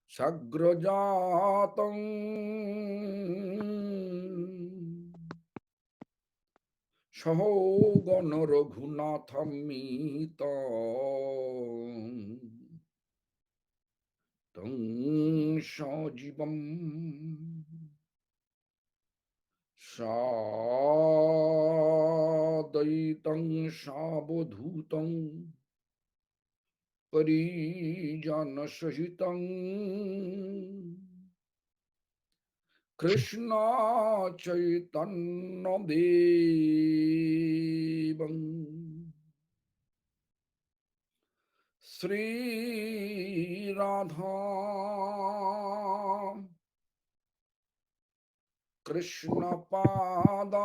Sagrajatam Sahogana Raghunathamita Tang Sajivam Sadaitam Sabodhutam Parijana Sahitam Krishna Chaitanya Devam Sri Radha Krishna Padan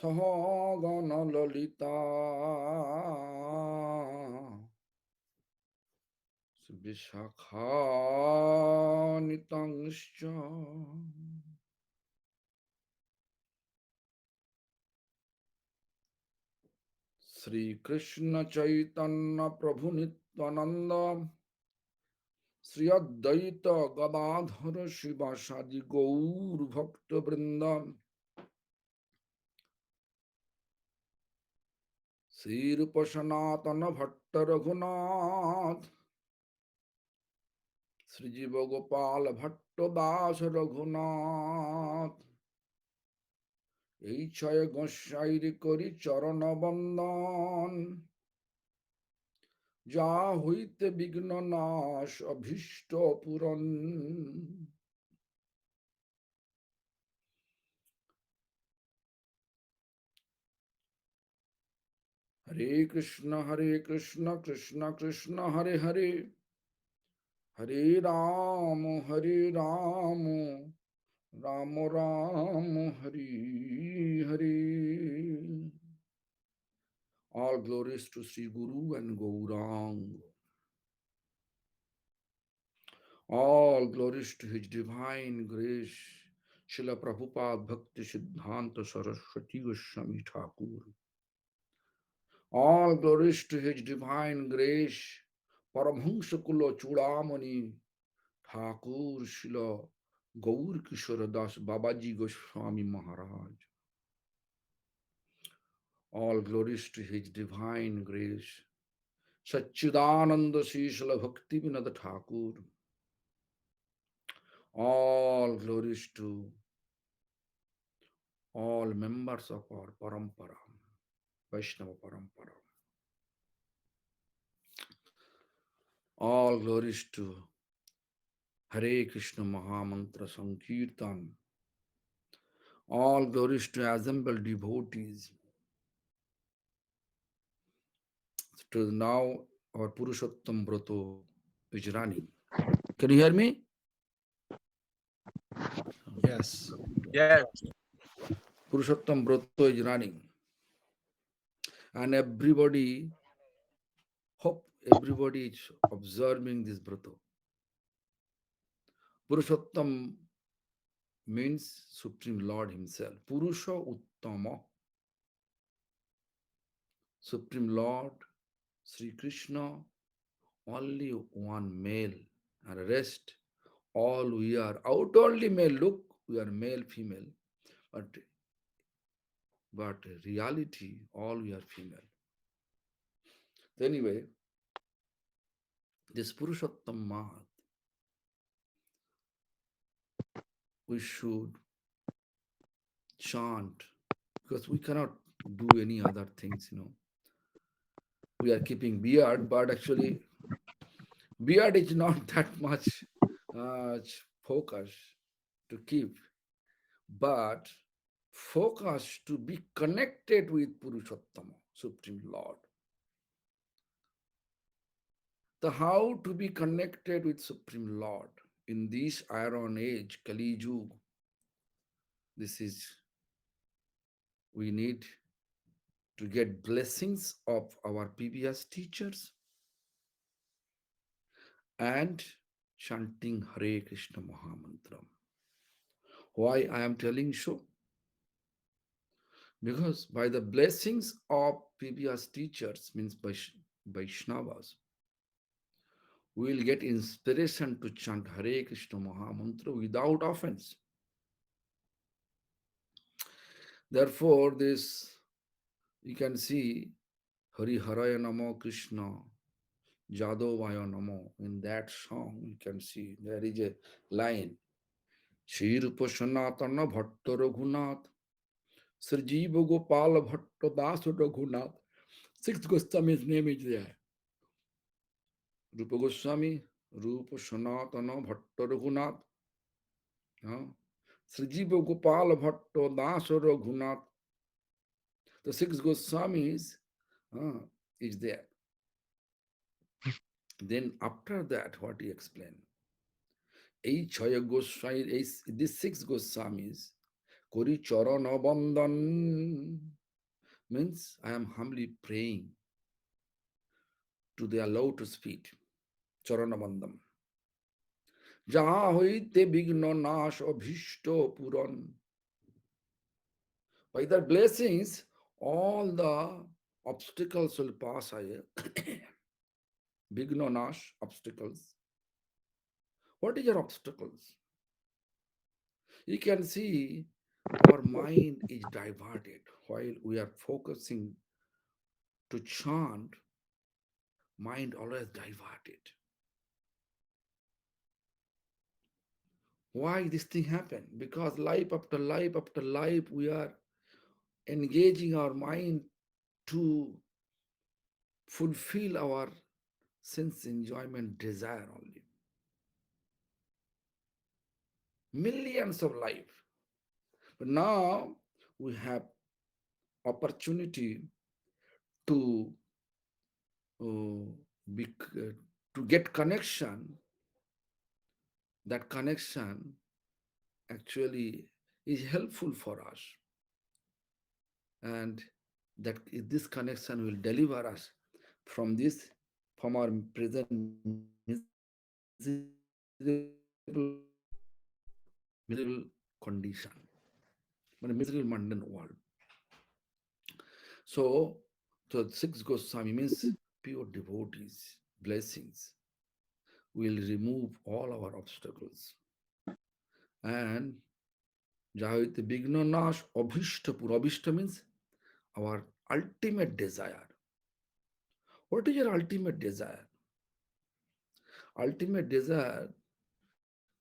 Sahagana Lalita Vishakhanitangscha Sri Krishna Chaitanya Prabhu Nityananda Sri Advaita Gadadhara Shivasadi Gaur Bhakta Vrinda Sri Rupa Sanatana Bhatta Raghunath Sri Jiva Gopal Bhatta Das Raghunath এই ছয় গোসাইর করি চরণ বন্দন যা হইতে বিঘ্ন নাশ অভীষ্ট পূরণ হরে Krishna Krishna Krishna Hare Hare Hare Ram Ram Ram Hare Hare All glories to Sri Guru and Gaurang. All glories to His Divine Grace, Srila Prabhupada Bhakti Siddhanta Saraswati Goswami Thakur. All glories to His Divine Grace, Paramhansa Kula Chudamani Thakur Srila Gaur Kishora Das Babaji Goswami Maharaj. All glories to His Divine Grace, Satchidananda Srila Bhakti Vinod Thakur. All glories to all members of our Parampara, Vaishnava Parampara. All glories to Hare Krishna Mahamantra Sankirtan. All glories to assembled devotees. To now our Purushottam Brato is running. Can you hear me? Yes. Yes. Purushottam Brato is running. And everybody, hope everybody is observing this Brato. Purushottam means Supreme Lord Himself. Purusha Uttama. Supreme Lord, Sri Krishna, only one male, and rest all we are outwardly male. Look, we are male, female, but reality, all we are female. Anyway, this Purushottam Mahat, we should chant because we cannot do any other things, We are keeping beard, but actually, beard is not that much focus to keep, but focus to be connected with Purushottama, Supreme Lord. The how to be connected with Supreme Lord in this Iron Age, Kali Yuga. This is, we need to get blessings of our previous teachers and chanting Hare Krishna Mahamantra. Why I am telling so? Because by the blessings of previous teachers, means Vaishnavas, we will get inspiration to chant Hare Krishna Mahamantra without offense. Therefore, this you can see Hari Haraya Namo Krishna Jadavaya Namo. In that song, you can see there is a line Shri Rupa Sanatana Bhatta Raghunath Sri Jiva Gopal Bhatta Das Raghunath. Sixth Goswami's name is there. Rupa Goswami, Rupa Sanatana Bhatta Raghunath, Sri Jiva Gopal Bhatta Das Raghunath. The six Goswamis is there. Then after that, what he explained? Eight Chaya Goswami, these six Goswamis, Kori Charana Bandhan, means I am humbly praying to their lotus feet, Charana Bandham. Jaha hoite bigno nash abhishto puran. By their blessings, all the obstacles will pass away. Bigno nash, obstacles. What is your obstacles? You can see our mind is diverted while we are focusing to chant, mind always diverted. Why this thing happen? Because life after life after life, we are engaging our mind to fulfill our sense enjoyment desire only. Millions of life. But now we have opportunity to uh, be, to get connection. That connection actually is helpful for us, and that this connection will deliver us from this, from our present miserable condition, but a miserable mundane world. So the six Goswami means pure devotees, blessings will remove all our obstacles. And Jahit Bigno Nash Abhishtapur. Abhishta means our ultimate desire. What is your ultimate desire? Ultimate desire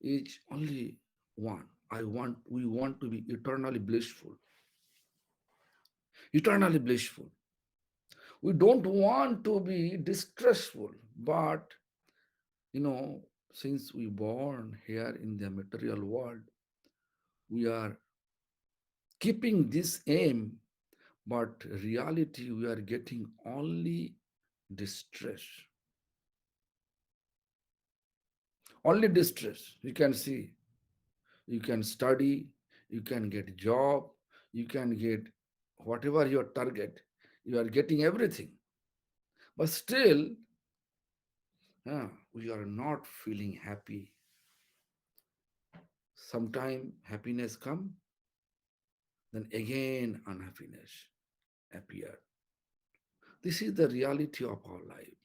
is only one. We want to be eternally blissful. Eternally blissful. We don't want to be distressful, but since we born here in the material world, we are keeping this aim, but reality we are getting only distress. Only distress. You can see, you can study, you can get job, you can get whatever your target, you are getting everything. But still, we are not feeling happy. Sometime happiness come, then again unhappiness appear. This is the reality of our life,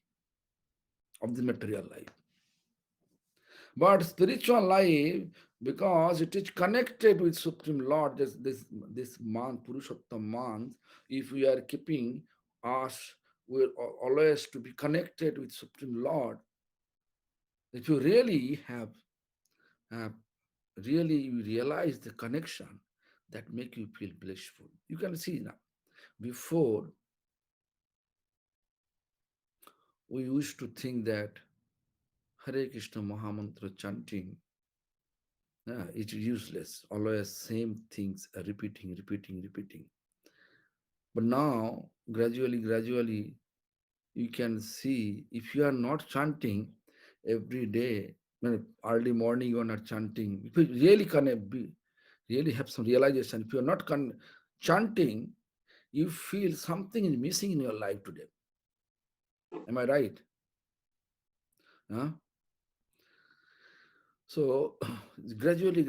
of the material life. But spiritual life, because it is connected with Supreme Lord, this month, Purushottam month, if we are keeping us, we're always to be connected with Supreme Lord. If you really have really you realize the connection that make you feel blissful. You can see now. Before, we used to think that Hare Krishna Mahamantra chanting it's useless. Always same things are repeating, repeating, repeating. But now, gradually, you can see if you are not chanting every day, when early morning you are not chanting, if you really really have some realization, if you are not chanting, you feel something is missing in your life today. Am I right? Huh? So gradually,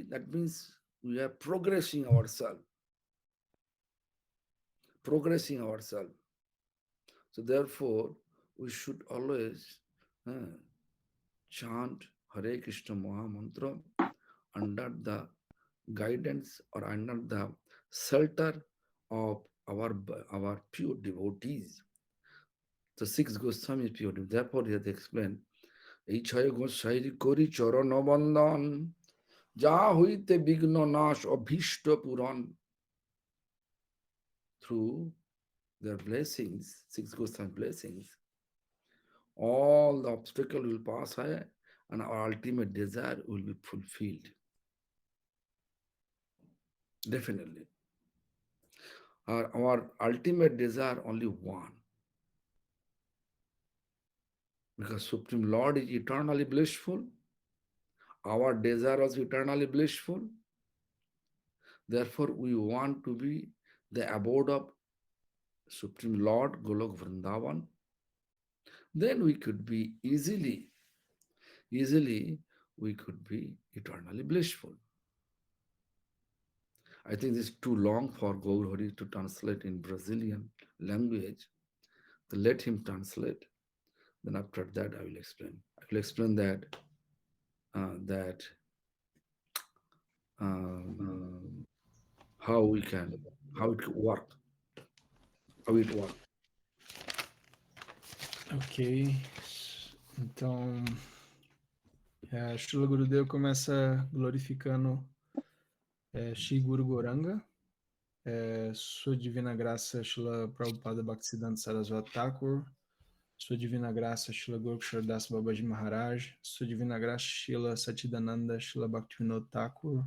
that means we are progressing ourselves. progressing ourselves. So therefore, we should always uh, chant Hare Krishna Maha Mantra under the guidance or under the shelter of our pure devotees. The six Goswami is pure. Therefore, he has explained, এই ছয় গোসাইরি করি চরণ বন্দন যা হইতে বিঘ্ন নাশ অভীষ্ট পূরণ. Through their blessings, six Goswami blessings, all the obstacle will pass away and our ultimate desire will be fulfilled. Definitely. Our ultimate desire only one. Because Supreme Lord is eternally blissful. Our desire is eternally blissful. Therefore, we want to be the abode of Supreme Lord, Golok Vrindavan. Then we could be easily we could be eternally blissful. I think this is too long for Gaur Hari to translate in Brazilian language. So let him translate. Then after that, I will explain. I will explain that how it work. How it work. Ok. Então, Srila Gurudev começa glorificando Shri Guru Goranga, Sua Divina Graça Srila Prabhupada Bhaktisiddhanta Saraswati Thakur, Sua Divina Graça Srila Gurukshar Das Babaji Maharaj, Sua Divina Graça Srila Satchidananda Srila Bhaktivinoda Thakur,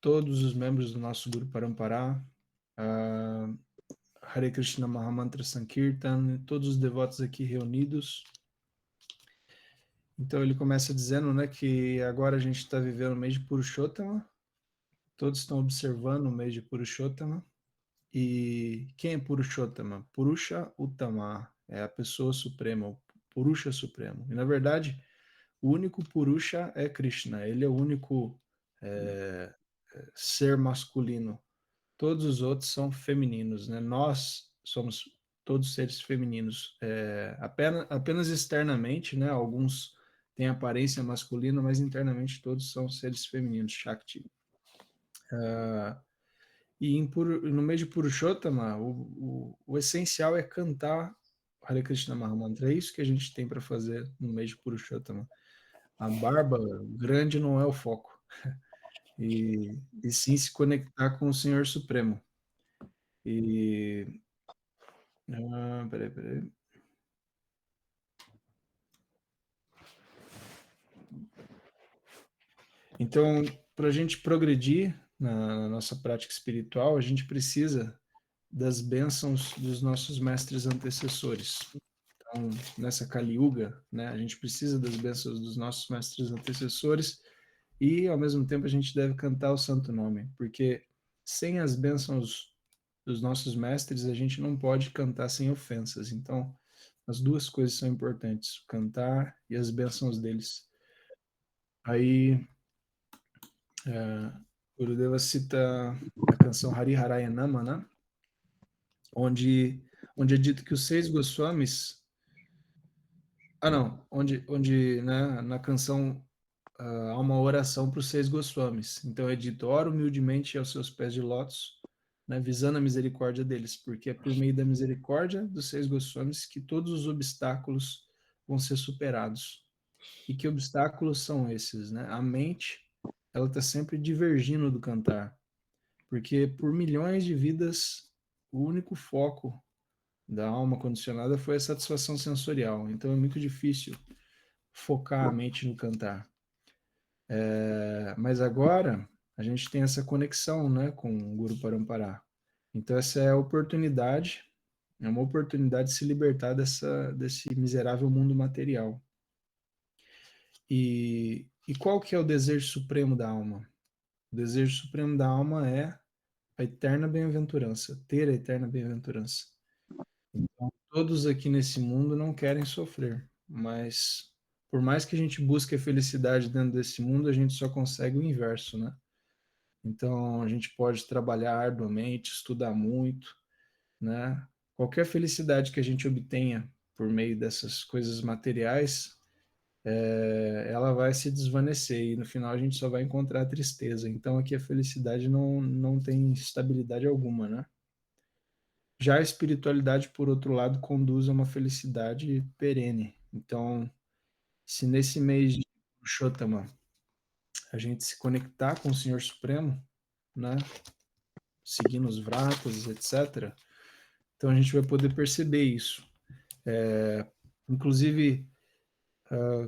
todos os membros do nosso Guru Parampara, Hare Krishna Mahamantra Sankirtan, todos os devotos aqui reunidos. Então ele começa dizendo, né, que agora a gente está vivendo o mês de Purushottama, todos estão observando o mês de Purushottama. E quem é Purushottama? Purusha Uttama, é a pessoa suprema, o Purusha supremo. E na verdade, o único Purusha é Krishna, ele é o único ser masculino. Todos os outros são femininos, né? Nós somos todos seres femininos, apenas externamente, né? Alguns têm aparência masculina, mas internamente todos são seres femininos, Shakti. E no mês de Purushottama, o essencial é cantar Hare Krishna Mahamantra. É isso que a gente tem para fazer no mês de Purushottama. A barba grande não é o foco. E sim se conectar com o Senhor Supremo. Peraí. Então, para a gente progredir na nossa prática espiritual, a gente precisa das bênçãos dos nossos mestres antecessores. Então, nessa Kali Yuga, né, a gente precisa das bênçãos dos nossos mestres antecessores e, ao mesmo tempo, a gente deve cantar o santo nome, porque sem as bênçãos dos nossos mestres, a gente não pode cantar sem ofensas. Então, as duas coisas são importantes, cantar e as bênçãos deles. Aí, Gurudeva cita a canção Hari Harayanama, né? Onde é dito que os 6 Goswamis... onde né, na canção há uma oração para os 6 Goswamis. Então é dito, ora humildemente aos seus pés de lótus, né, visando a misericórdia deles, porque é por meio da misericórdia dos 6 Goswamis que todos os obstáculos vão ser superados. E que obstáculos são esses? Né? A mente, ela está sempre divergindo do cantar, porque por milhões de vidas, o único foco da alma condicionada foi a satisfação sensorial. Então é muito difícil focar a mente no cantar. Mas agora a gente tem essa conexão, né, com o Guru Parampara. Então essa é a oportunidade, é uma oportunidade de se libertar desse miserável mundo material. E qual que é o desejo supremo da alma? O desejo supremo da alma é a eterna bem-aventurança, ter a eterna bem-aventurança. Então, todos aqui nesse mundo não querem sofrer, mas por mais que a gente busque a felicidade dentro desse mundo, a gente só consegue o inverso, né? Então, a gente pode trabalhar arduamente, estudar muito, né? Qualquer felicidade que a gente obtenha por meio dessas coisas materiais, ela vai se desvanecer e no final a gente só vai encontrar tristeza. Então aqui a felicidade não tem estabilidade alguma, né? Já a espiritualidade, por outro lado, conduz a uma felicidade perene. Então, se nesse mês de Purushotama a gente se conectar com o Senhor Supremo, né, seguindo os vratas, etc., então a gente vai poder perceber isso. Inclusive,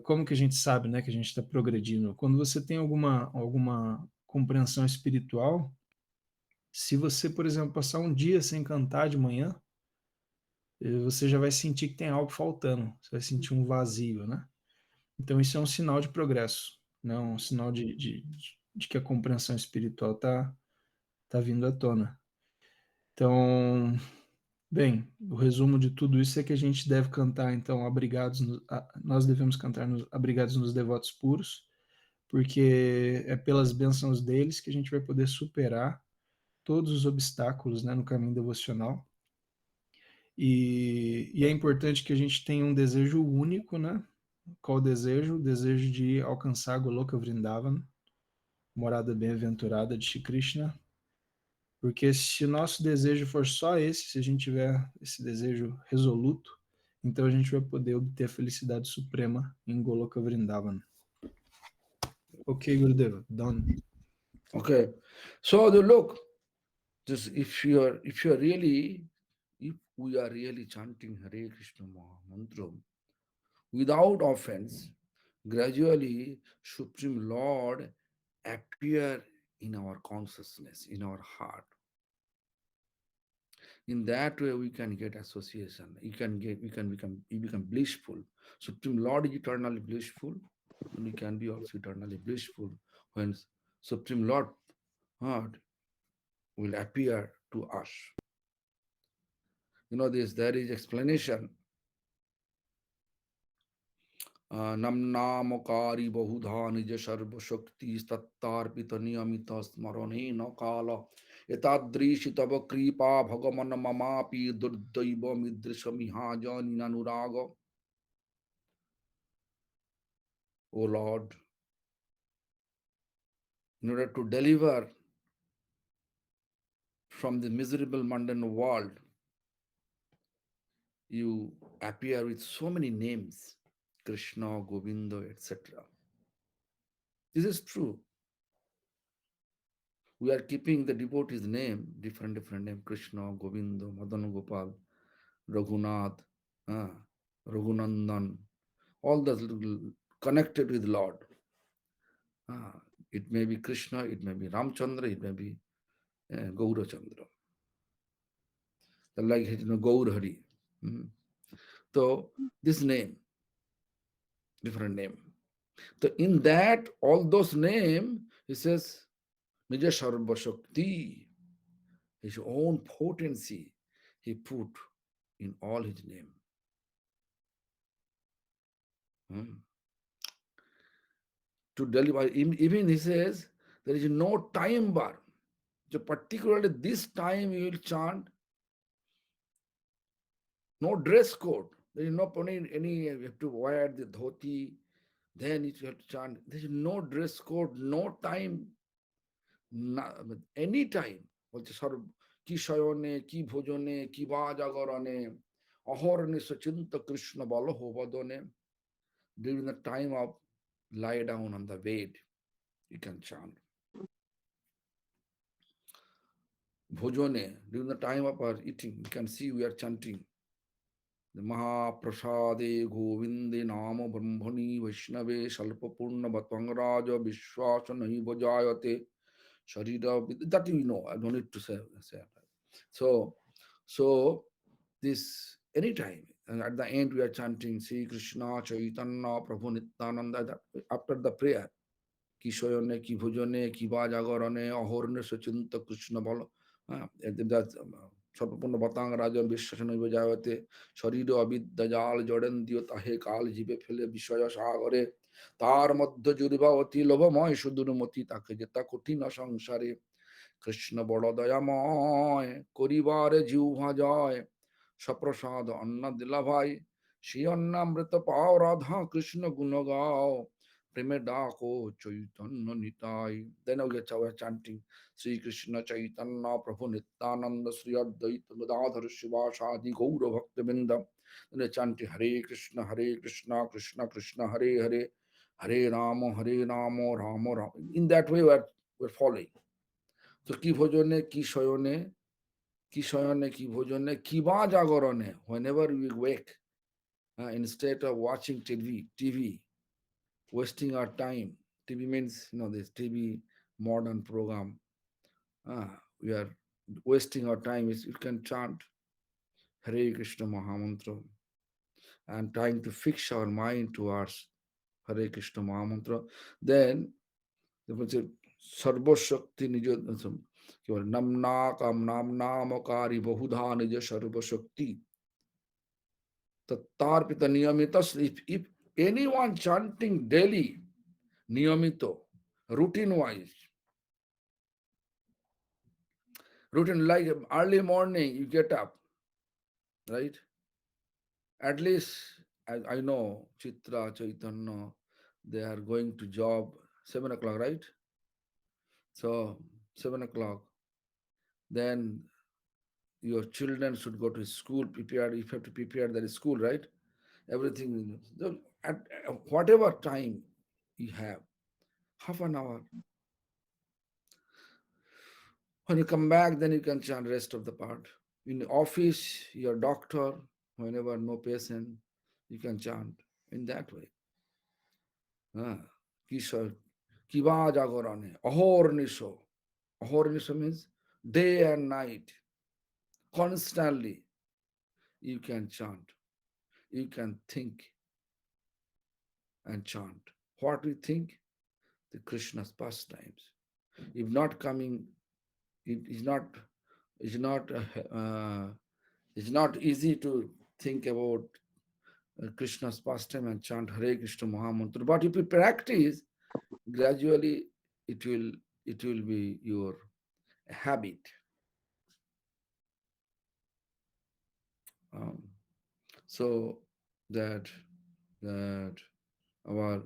como que a gente sabe, né, que a gente está progredindo? Quando você tem alguma compreensão espiritual, se você, por exemplo, passar um dia sem cantar de manhã, você já vai sentir que tem algo faltando, você vai sentir um vazio, né? Então isso é um sinal de progresso, né? Um sinal de que a compreensão espiritual tá vindo à tona. Então, bem, o resumo de tudo isso é que a gente deve cantar, então, nós devemos cantar abrigados nos devotos puros, porque é pelas bênçãos deles que a gente vai poder superar todos os obstáculos, né, no caminho devocional. E é importante que a gente tenha um desejo único, né? Qual o desejo? O desejo de alcançar Goloka Vrindavan, morada bem-aventurada de Shri Krishna. Porque se o nosso desejo for só esse, se a gente tiver esse desejo resoluto, então a gente vai poder obter a felicidade suprema em Goloka Vrindavan. Ok, Gurudeva, done. Okay. So the look, just if we are really chanting Hare Krishna mantra without offense, gradually Supreme Lord appear in our consciousness, in our heart. In that way, we can get association. We become blissful. Supreme Lord is eternally blissful, and we can be also eternally blissful when Supreme Lord will appear to us. You know this. There is explanation. Namnamokari bahudha nija sarva shakti stattarpita niyamita smarane na kala etadrishi tava kripa bhagaman mamapi durdaiva midrisamiha jani nanuraga. O Lord, in order to deliver from the miserable mundane world, you appear with so many names, Krishna, Govinda, etc. This is true. We are keeping the devotee's name, different name, Krishna, Govinda, Madan Gopal, Raghunath, uh, Raghunandan, all those little connected with Lord. Uh, it may be Krishna, it may be Ramchandra, it may be Gaura Chandra. Like Gaur Hari. So this name, different name. So in that, all those name, he says, Nija Sarva Shakti, his own potency, he put in all his name. To deliver, even he says, there is no time bar. So particularly this time you will chant, no dress code. There is no any you have to wear the dhoti, then you have to chant. There is no dress code, no time, any time. বলছে সর্ব কি শয়নে কি ভোজনে কি বা জাগরণে অহরণে সচিন্ত কৃষ্ণ বলহ বদনে. During the time of lie down on the bed, you can chant. Bhojone, during the time of our eating, you can see we are chanting. The Mahaprasade Govinde Nama Brahmani Vaishnave Salpapurna Bhatangraja Vishwasanahi Bhajayate Sharira. That you know, I don't need to say. So this anytime, and at the end we are chanting Sri Krishna Chaitanya Prabhu Nityananda. After the prayer, কি শয়নে কি ভোজনে কি বা জাগরণে অহর্ণে সচিন্ত কৃষ্ণ বল সর্বপূর্ণ বতাং রাজন বিশ্বাসন জায়তে শরীর অবিদ্যা জাল জড়েন্দ্রিয় তাহে কাল জীবে ফেলে বিষয় সাগরে তার মধ্য জুড়িবা অতি লোভময় সুদূরমতি তাকে যেতা কঠিন সংসারে কৃষ্ণ বড় দয়াময়, করিবারে জিহ্বা জয়, সপ্রসাদ অন্ন দিলা ভাই, সেই অন্নামৃত পাও রাধা কৃষ্ণ গুণ গাও, প্রেমে ডাকো Chaitanya Nitai. Then we're chanting Sri Krishna Chaitanya Prabhu Nityananda Sri Advaita Gadadhar Shivasadi Gaura Bhakta Vrinda. Then we're chanting Hare Krishna Krishna Krishna Hare Hare, Hare Rama Rama Rama. In that way we're following. So ki bhojone ki shoyone কি শয়নে কি ভোজনে কি বা জাগরণে, whenever we wake, instead of watching TV, wasting our time. TV means, this TV modern program. We are wasting our time. You can chant Hare Krishna Mahamantra and trying to fix our mind towards Hare Krishna Mahamantra. Then বলছে সর্বশক্তি নিজ কি বলে, নামনা কাম নামকারী বহুধা নিজ সর্বশক্তি তত্তার্পিত নিয়মিত। If anyone chanting daily, niyamito, routine wise, routine like early morning you get up, right? At least I know Chitra, Chaitanya, they are going to job 7 o'clock, right? So 7 o'clock, then your children should go to school, prepare, you have to prepare their school, right? Everything, at whatever time you have, half an hour. When you come back, then you can chant rest of the part. In the office, your doctor, whenever no patient, you can chant in that way. Kishor, kiba jagorane, ahornisho. Ahornisho means day and night, constantly you can chant. You can think and chant. What we think? The Krishna's pastimes. If not coming, it is not easy to think about Krishna's pastime and chant Hare Krishna Mahamantra. But if you practice, gradually it will be your habit. So that our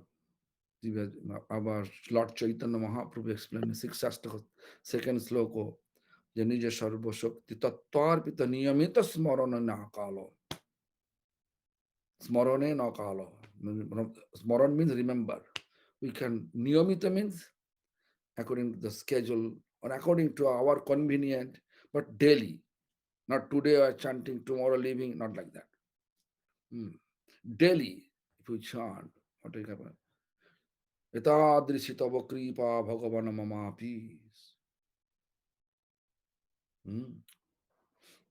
Lord Chaitanya Mahaprabhu explained in 6th Shastaka, second sloka, যে নিজে সর্বশক্তি তত্ত্বার্পিত নিয়মিত স্মরণে না কালো। Smorone na kalo. Smoron means remember. We can, niyamita means according to the schedule or according to our convenient, but daily. Not today or chanting, tomorrow leaving, not like that. Daily, if we chant, what will happen? Etadrisi tava kripa bhagavana mama peace.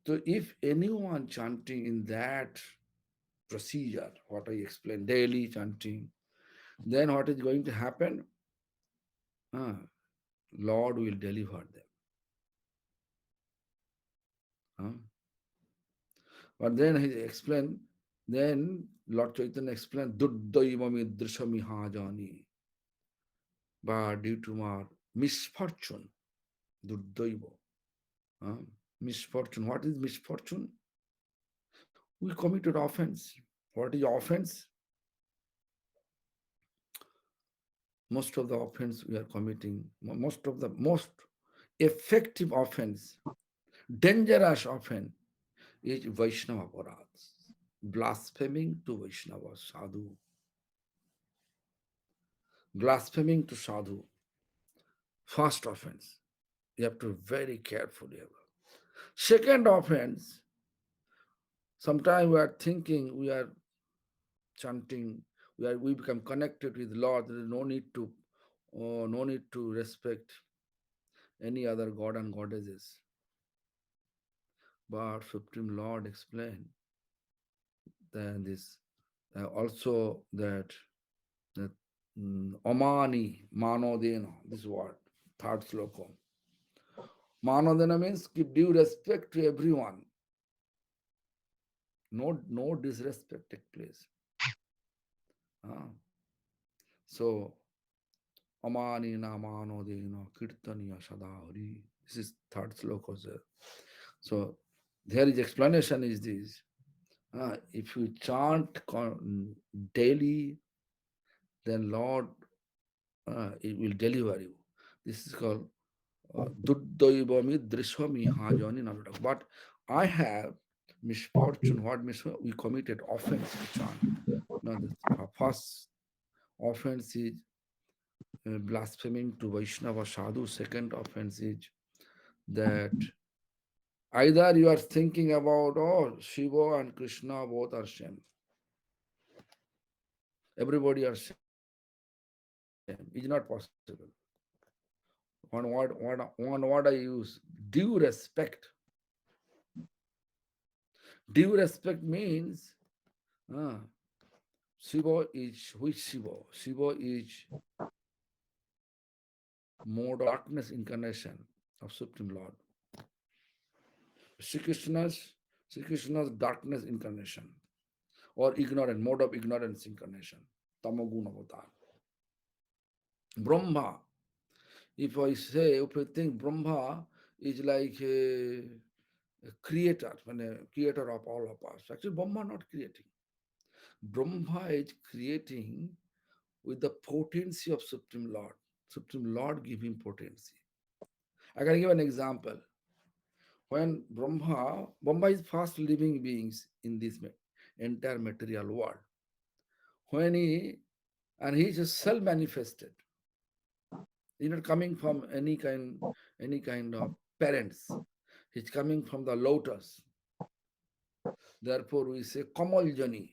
So if anyone chanting in that procedure, what I explained, daily chanting, then what is going to happen? Lord will deliver them. But then he explained, then Lord Chaitanya explained, Durdaivami drishamihajani. But due to our misfortune, Durdaiva, misfortune. What is misfortune? We committed offense. What is offense? Most of the offense we are committing, most effective offense, dangerous offense is Vaishnava Aparadh, blaspheming to Vaishnava Sadhu. Blaspheming to Sadhu, first offense. You have to be very carefully about. Second offense, sometimes we are thinking, we are chanting, we become connected with the Lord. There is no need to respect any other god and goddesses. But Supreme Lord explained that this also that Amani Manodena, this word, third sloka. Manodena means give due respect to everyone. No disrespect take place. So Amani na Manodena Kirtaniya Sadahari. This is third sloka also. So there is explanation is this. If you chant daily, then Lord it will deliver you. This is called Duddaivami Drishwami Hajani Naludak. But I have misfortune. What misfortune? We committed offense to chant. Now the first offense is blaspheming to Vaishnava Sadhu. Second offense is that either you are thinking about, oh, Shiva and Krishna both are same. Everybody are same. It's not possible. One word I use, due respect. Due respect means uh, Shiva is which Shiva? Shiva is mode of darkness incarnation of Supreme Lord. Sri Krishna's darkness incarnation or ignorant mode of ignorance incarnation. Tamagun avatar. Brahma. If you think Brahma is like a creator, creator of all of us. Actually, Brahma not creating. Brahma is creating with the potency of Supreme Lord. Supreme Lord give him potency. I can give an example. When Brahma is first living beings in this entire material world. When he just self-manifested. He's not coming from any kind of parents. He's coming from the lotus. Therefore, we say Kamal Jani.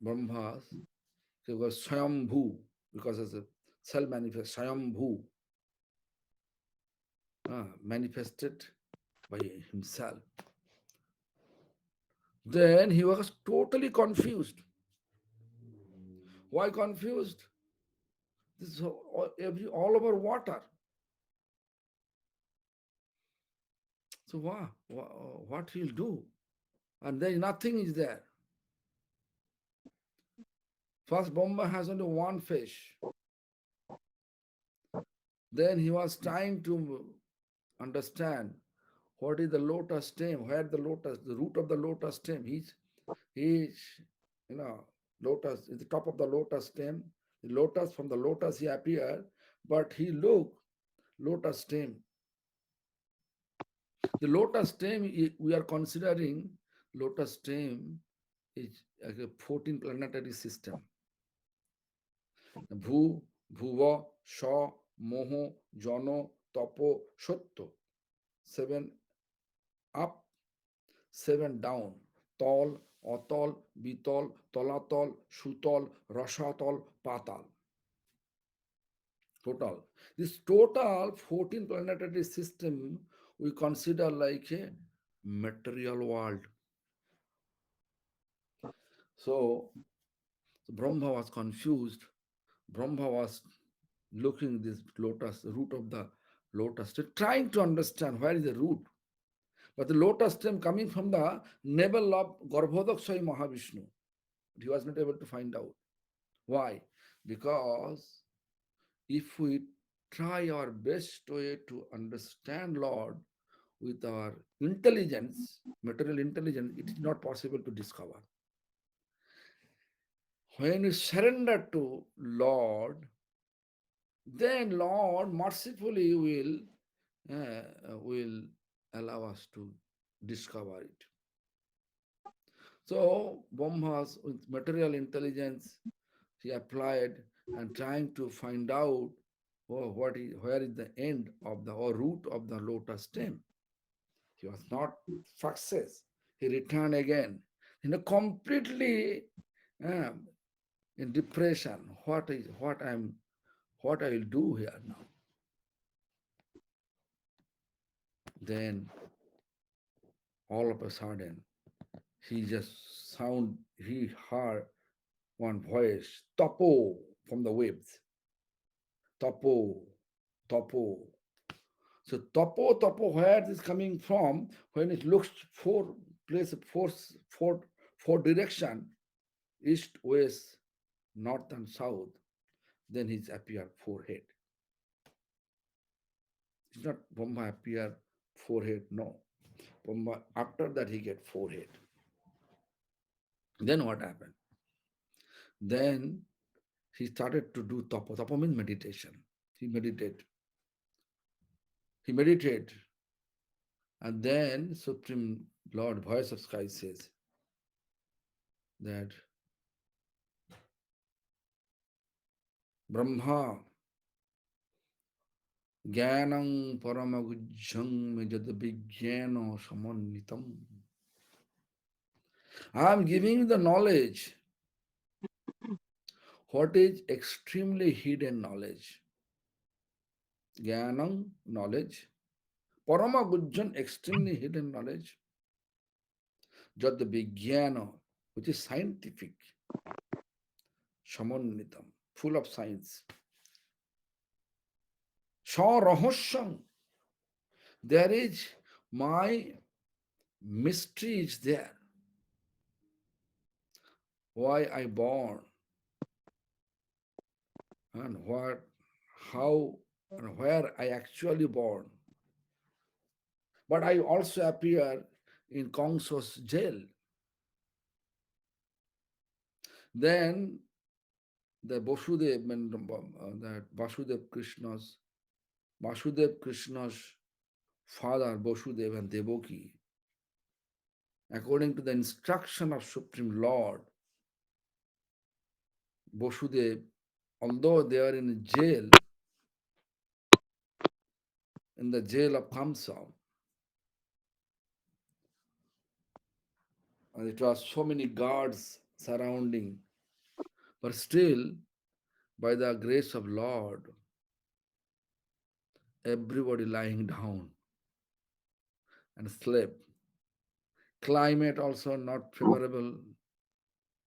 Brahmas, because Swayambhu, because it's a self-manifest, Swayambhu, manifested by himself. Then he was totally confused. Why confused? This is all over water. So what he'll do? And then nothing is there. First, Brahma has only one fish. Then he was trying to understand what is the lotus stem, where the root of the lotus stem. He's lotus is the top of the lotus stem. The lotus, from the lotus he appeared, but he looked lotus stem. The lotus stem we are considering lotus stem is a 14 planetary system. Bhu, Bhuva, Sha, Moho, Jano, Tapo, Shatto. 7 up, 7 down. Tol, Otol, Bitol, Tolatol, Shutol, Rashatol, Patal. Total. This total 14 planetary system we consider like a material world. So Brahma was confused. Brahma was looking this lotus, root of the lotus, trying to understand where is the root. But the lotus stem coming from the navel of Garbhodakshai Mahavishnu. He was not able to find out. Why? Because if we try our best way to understand Lord with our intelligence, material intelligence, it is not possible to discover. When we surrender to Lord, then Lord mercifully will allow us to discover it. So Brahma's with material intelligence, he applied and trying to find out where is the end of the or root of the lotus stem. He was not success. He returned again in a completely in depression. What I will do here now? Then all of a sudden he heard one voice, Tapo, from the waves. Tapo, Tapo. So Tapo, where is coming from? When it looks four direction, east, west, north and south, then he's appear forehead. It's not Brahma appear forehead. No, Brahma after that he get forehead. Then what happened? Then he started to do tapa. Tapa means meditation. He meditate. He meditate, and then Supreme Lord, voice of sky says that Brahma Jnanam Paramagujjang Mejad Vijnano Samanitam. I am giving you the knowledge, what is extremely hidden knowledge. Jnanam, knowledge. Paramagujjan, extremely hidden knowledge. Jad Vijnana, which is scientific. Samanitam, full of science. Sarahosham, there is my mystery is there. Why I born and what, how and where I actually born. But I also appear in Kongso's jail. Then the Vasudev, that Vasudev Krishna's father, Vasudev and Devaki, according to the instruction of Supreme Lord, Vasudev, although they are in jail, in the jail of Kamsa, and it was so many guards surrounding, but still, by the grace of Lord, everybody lying down and slept. Climate also not favorable,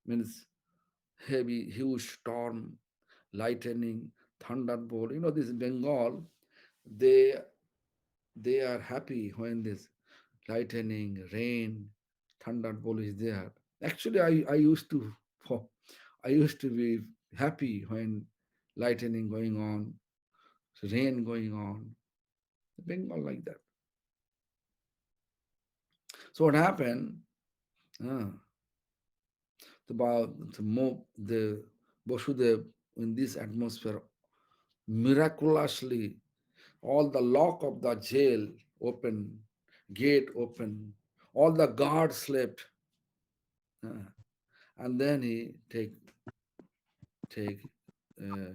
means heavy, huge storm, lightning, thunderbolt. You know, this Bengal, they they are happy when this lightning, rain, thunderbolt is there. Actually, I used to I used to be happy when lightning going on, rain going on. Bengal like that. So what happened? Uh, the Vasudev in this atmosphere, miraculously, all the lock of the jail open, gate open, all the guards slept, uh, and then he take uh,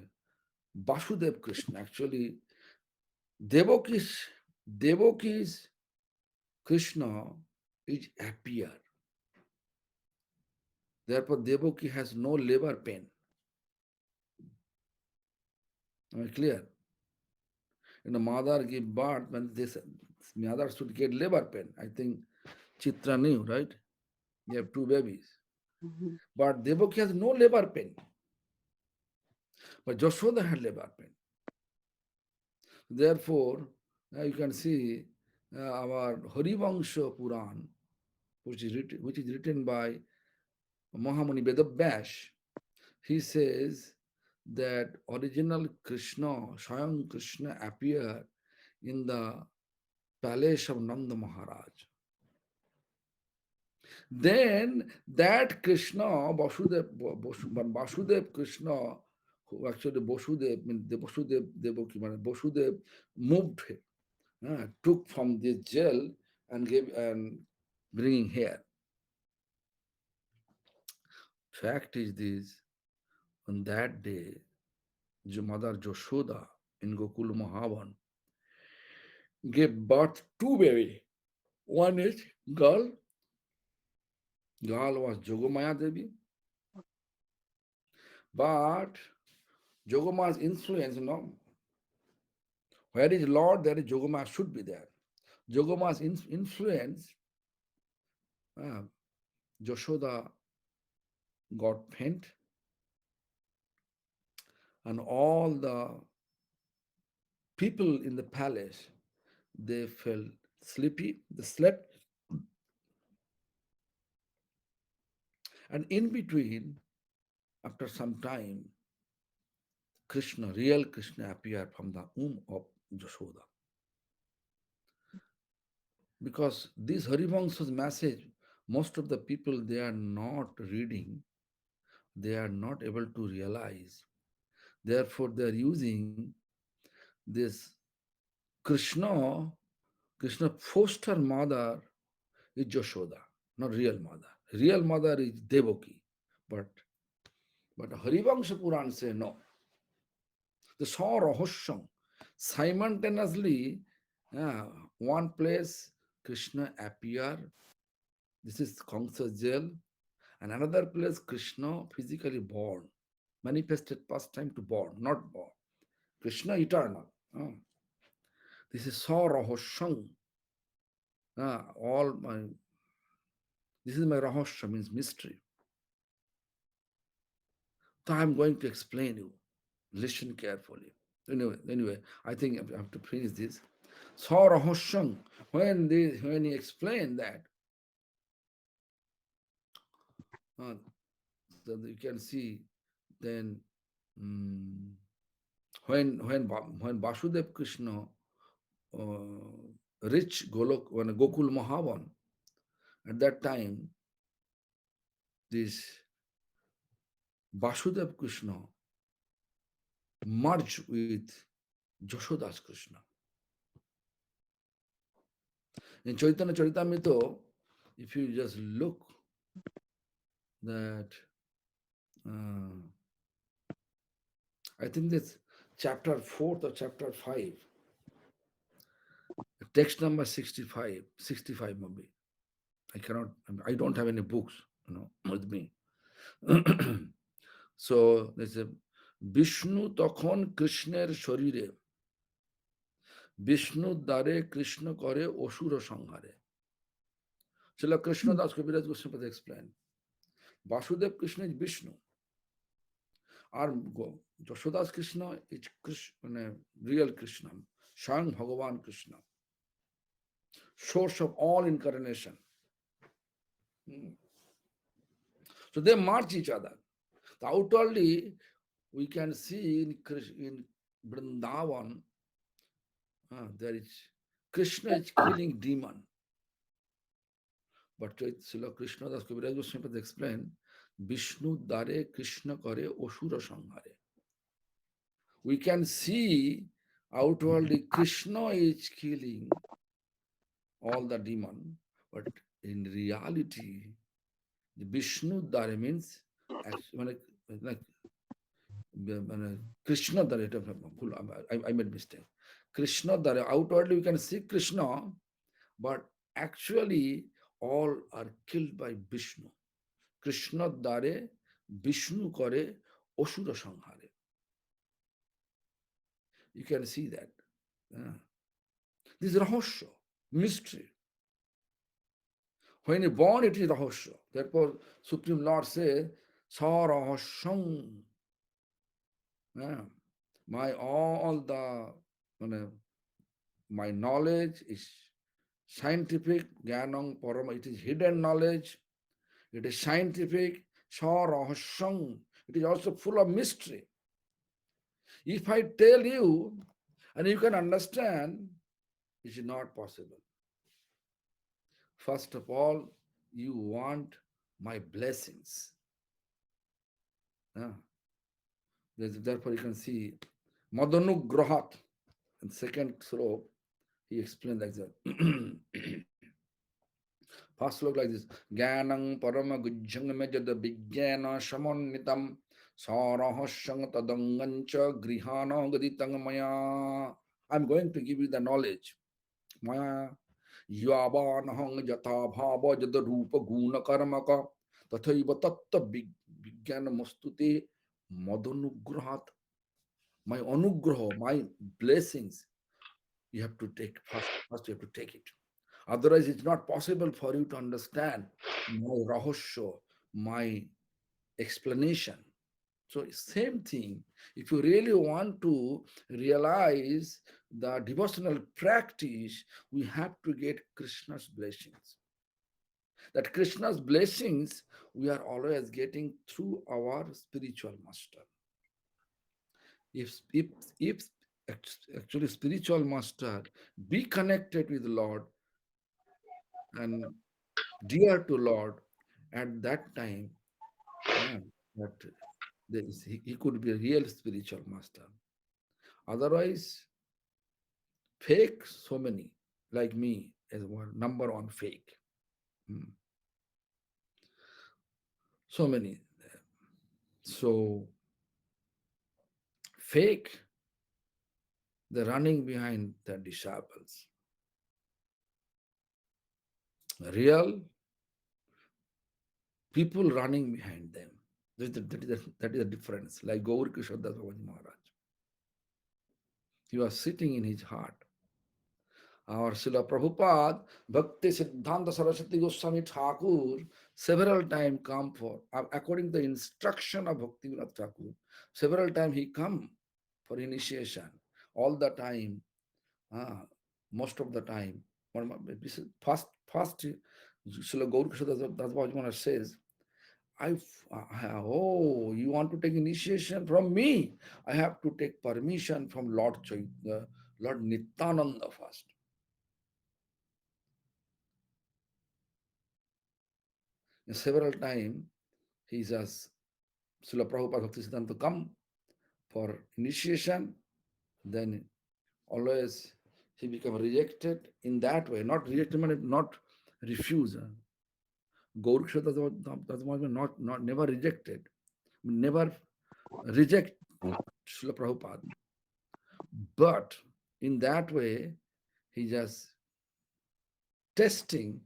Vasudev Krishna. Actually, Devaki's Devaki's Krishna is happier. Therefore, Devaki has no labor pain. Am I clear? Mother give birth when this mother should get labor pain. I think Chitra knew, right? They have two babies. Mhm. But Devaki has no labor pain. But Jashoda had labor pain. Therefore, you can see our Harivangsha Puran, which is written by Mahamuni Vedabhyash. He says that original Krishna, Swayam Krishna appeared in the palace of Nanda Maharaj. Then that Krishna, Vasudev Krishna, who actually Vasudev, means the Vasudev Devaki, Vasudev moved him, took from this jail and gave and bringing here. Fact is this: on that day, Mother Joshoda in Gokul Mahavan gave birth to baby. One is girl. Girl was Jogamaya Devi, but Jogama's influence, where is Lord, there is Jogama should be there. Jogama's influence, uh, Joshoda got faint, and all the people in the palace, they felt sleepy, they slept, and in between, after some time, Krishna, real Krishna appeared from the womb of Joshoda. because this Harivangsha's message, most of the people they are not reading, they are not able to realize. Therefore, they are using this Krishna. Krishna foster mother is Jashoda, not real mother. Real mother is Devaki. But Harivangsha Puran say no. The Saw Rahosham. Simultaneously, uh, one place Krishna appear. This is Kamsa's jail. And another place Krishna physically born. Manifested past time to born, not born. Krishna eternal. This is Saw Rahosham. All my This is my Rahosya, means mystery. So I'm going to explain you. Listen carefully. Anyway, I think I have to finish this. So Rahosham, when he explained that, uh, so you can see then mm, when Vasudev Krishna reached Golok, when Gokul Mahavan, at that time this Vasudev Krishna merged with Jashodas Krishna. In Chaitanya Charitamrita, if you just look that, I think that's chapter 4 or chapter 5, text number 65, 65 maybe. I don't have any books, with me. So there's a Vishnu তখন কৃষ্ণের শরীরে বিষ্ণু দ্বারে কৃষ্ণ করে অসুর সংহারে. Srila Krishna Das Kaviraj Goswami explained. Vasudev Krishna is Vishnu. Our Jashodas Krishna is Krishna, real Krishna, Shang Bhagavan Krishna, source of all incarnation. So they merge each other. Outwardly, we can see in Vrindavan, there is Krishna is killing demon. But Srila Krishna Das Kaviraj Goswami explained, Vishnu Dare Krishna Kare Osura Sanghare. We can see outwardly Krishna is killing all the demon, but in reality, the Vishnu Dare means like Krishna Dare. I made mistake. Krishna Dare. Outwardly, we can see Krishna, but actually, all are killed by Vishnu. Krishna Dare Vishnu Kare Osura Sanghare. You can see that. This is Rahosya, mystery. When you born, it is Rahosya. Therefore, Supreme Lord says, Sa Rahosyam. My all the my knowledge is scientific, Jnanam Parama, it is hidden knowledge, it is scientific, Sa Rahosyam. It is also full of mystery. If I tell you and you can understand, it is not possible. First of all, you want my blessings. Therefore, you can see Madanugrahat. In second slope, he explained like that. First slope like this. Jnanam parama gujjang mejada vijnana samanitam sarahasang tadangancha grihana gaditang maya. I'm going to give you the knowledge. Maya yavanahang yatha bhava jada rupa guna karmaka tathaiva tatta vijnana mastute madanugrahat. My anugraha, my blessings, you have to take first you have to take it. Otherwise, it's not possible for you to understand my rahosya, my explanation. So same thing, if you really want to realize the devotional practice, we have to get Krishna's blessings. That Krishna's blessings we are always getting through our spiritual master. If actually spiritual master be connected with the Lord, and dear to Lord at that time, uh, that he could be a real spiritual master. Otherwise, fake so many like me as one number one fake. Hmm. So many. So fake the running behind the disciples. Real people running behind them. That is the difference. Like Gaur Kishore Das Babaji Maharaj. He was sitting in his heart. Our Srila Prabhupada, Bhakti Siddhanta Saraswati Goswami Thakur, several times come for, according to the instruction of Bhakti Vinod Thakur, several times he come for initiation. All the time, uh, most of the time. First, Srila Gaur Kishore Das Babaji Maharaj says, oh, you want to take initiation from me? I have to take permission from Lord Nityananda first. Several times he says, Srila Prabhupada Bhakti Siddhanta come for initiation, then always he become rejected in that way, not rejected, not refuse. Gaurkshata not never rejected, never reject Srila Prabhupada. But in that way, he just testing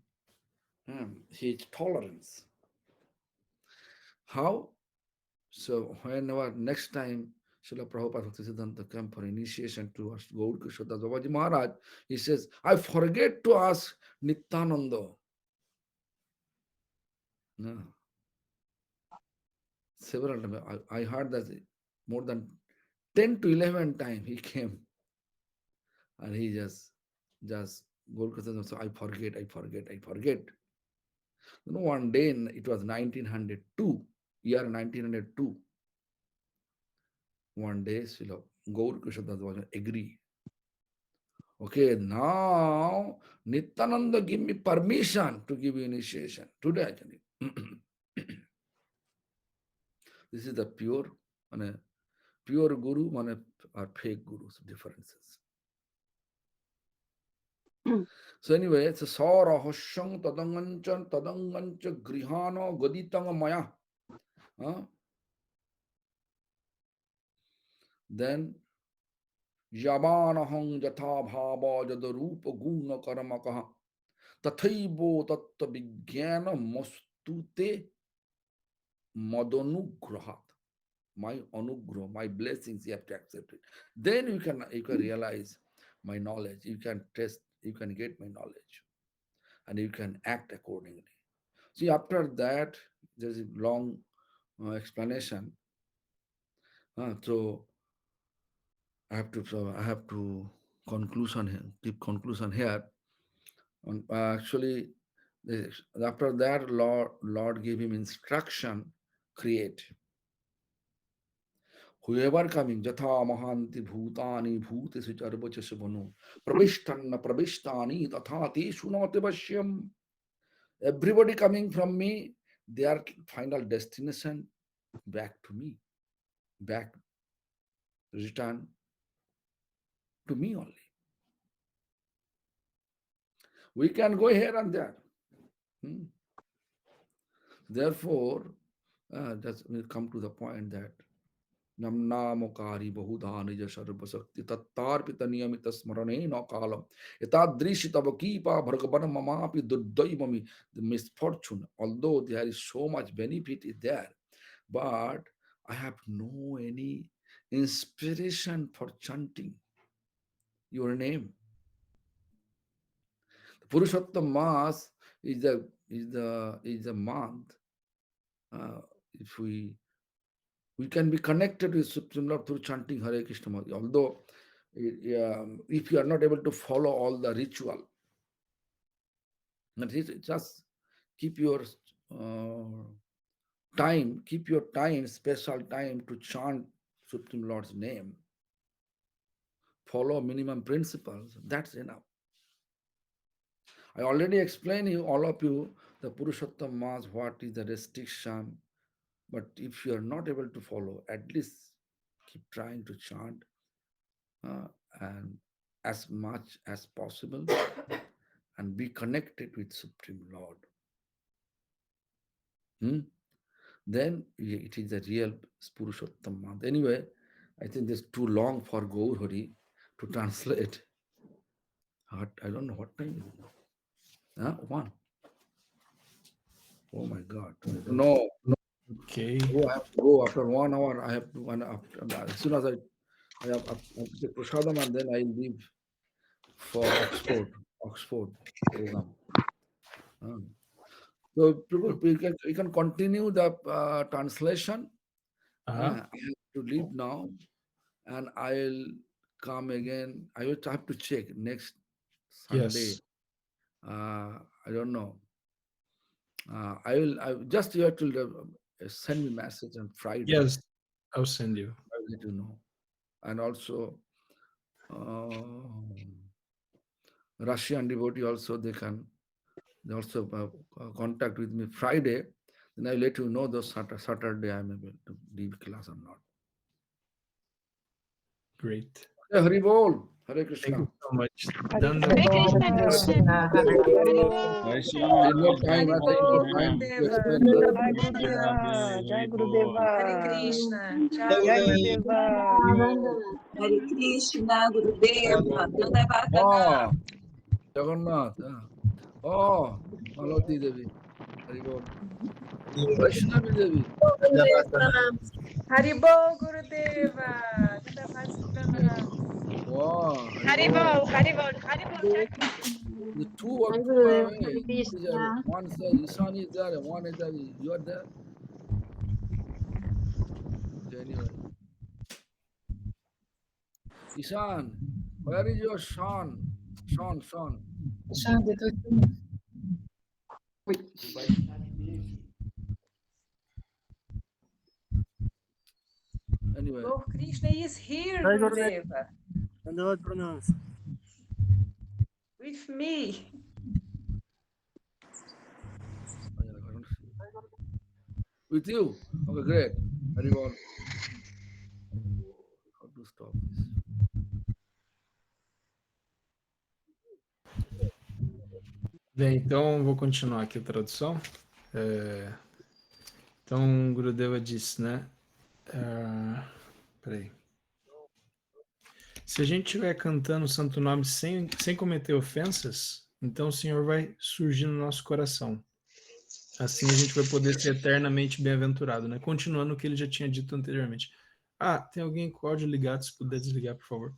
his tolerance. How? So whenever next time Srila Prabhupada Bhaktisiddhanta come for initiation to us, Gaur Kishore Das Babaji Maharaj, he says, I forget to ask Nityananda. No. Several times, I heard that more than 10 to 11 times he came and he just Gaur Kishore, so I forget. You know, one day, it was 1902, year 1902. One day, Srila Gaur Kishore Das was agree. Okay, now Nityananda give me permission to give you initiation. Today I can. This is the pure, pure guru, or fake gurus differences. So anyway, it's a Sarahoshang Tadangancha Grihano Goditanga Maya. Then Yavanahang Jatha Bhava Jadarupa Guna Karamakaha Tathaibo Tatta Vigyana Mostute Madonugrahat. My anugrah, my blessings, you have to accept it. Then you can realize my knowledge. You can test, you can get my knowledge, and you can act accordingly. See, after that, there's a long explanation. So I have to conclusion here, keep conclusion here. Actually, after that, Lord gave him instruction, create. Whoever coming, Jatha Mahanti Bhutani Bhutesi Charvachasabano, Pravishtanna Pravishtani Tathati Sunate Vashyam. Everybody coming from me, their final destination back to me, back, return to me only. We can go here and there. Therefore, we'll come to the point that Namnamokari Bahudha Nija Sarvasakti Tattarpita Niyamita Smarane no Kalam Etadrishi Tavakipa Bhargavana Mamapi Dudaimami, the misfortune, although there is so much benefit is there, but I have no any inspiration for chanting your name. The Purushottam Mass is the month. If we can be connected with Supreme Lord through chanting Hare Krishna Mantra. Although, if you are not able to follow all the ritual, just keep your special time to chant Supreme Lord's name. Follow minimum principles. That's enough. I already explained you, all of you, the Purushottam Mass, what is the restriction. But if you are not able to follow, at least keep trying to chant uh, and as much as possible and be connected with Supreme Lord. Then it is a real Purushottam month. Anyway, I think this too long for Gaur Hari to translate. I don't know what time is it now. 1. Oh my God. No, Ok. oh, I have to go after 1 hour. I have to as soon as I have to take prasadam and then I leave for Oxford program. So people, we can continue the translation. Aham. I have to leave now, and I'll come again. I will have to check next Sunday. Yes. I don't know. I just you have to send me message on Friday. Yes. I'll send you. I'll let you know. And also, Russian devotee also they also contact with me Friday. Then I'll let you know those Saturday I'm able to leave class or not. Great. Hey, Hari Bol, Hare Thank Krishna. you so much. Hare Nanda. Krishna, Hare Hare Krishna, Krishna, Hare Haribol. Take no time, I take no time to explain Jai that. Gurudeva, Jai Gurudeva, Hare Krishna. Jai Gurudeva. Hare Krishna, Gurudev, Nanda Bhatana. Oh, Jagannath. Oh, Malati Devi. Hari Bol. Vaishnavi Devi. Haribol Gurudeva. Nanda Bhatana. Wow, Hari Bol. Haribol, Haribol, Haribol. The two are too far away. One says Ishan is there, and one is there. You are there. Okay, anyway. Ishan, where is your Sean? Sean. Anyway. Lord Krishna is here, Gurudeva. With me. I don't see. With you? Okay, great. Very well. How to stop this? Bem, então vou continuar aqui a tradução. Então, Gurudeva disse, né? Peraí. Se a gente estiver cantando o santo nome sem cometer ofensas, então o Senhor vai surgir no nosso coração. Assim a gente vai poder ser eternamente bem-aventurado, né? Continuando o que ele já tinha dito anteriormente. Ah, tem alguém com o áudio ligado, se puder desligar, por favor.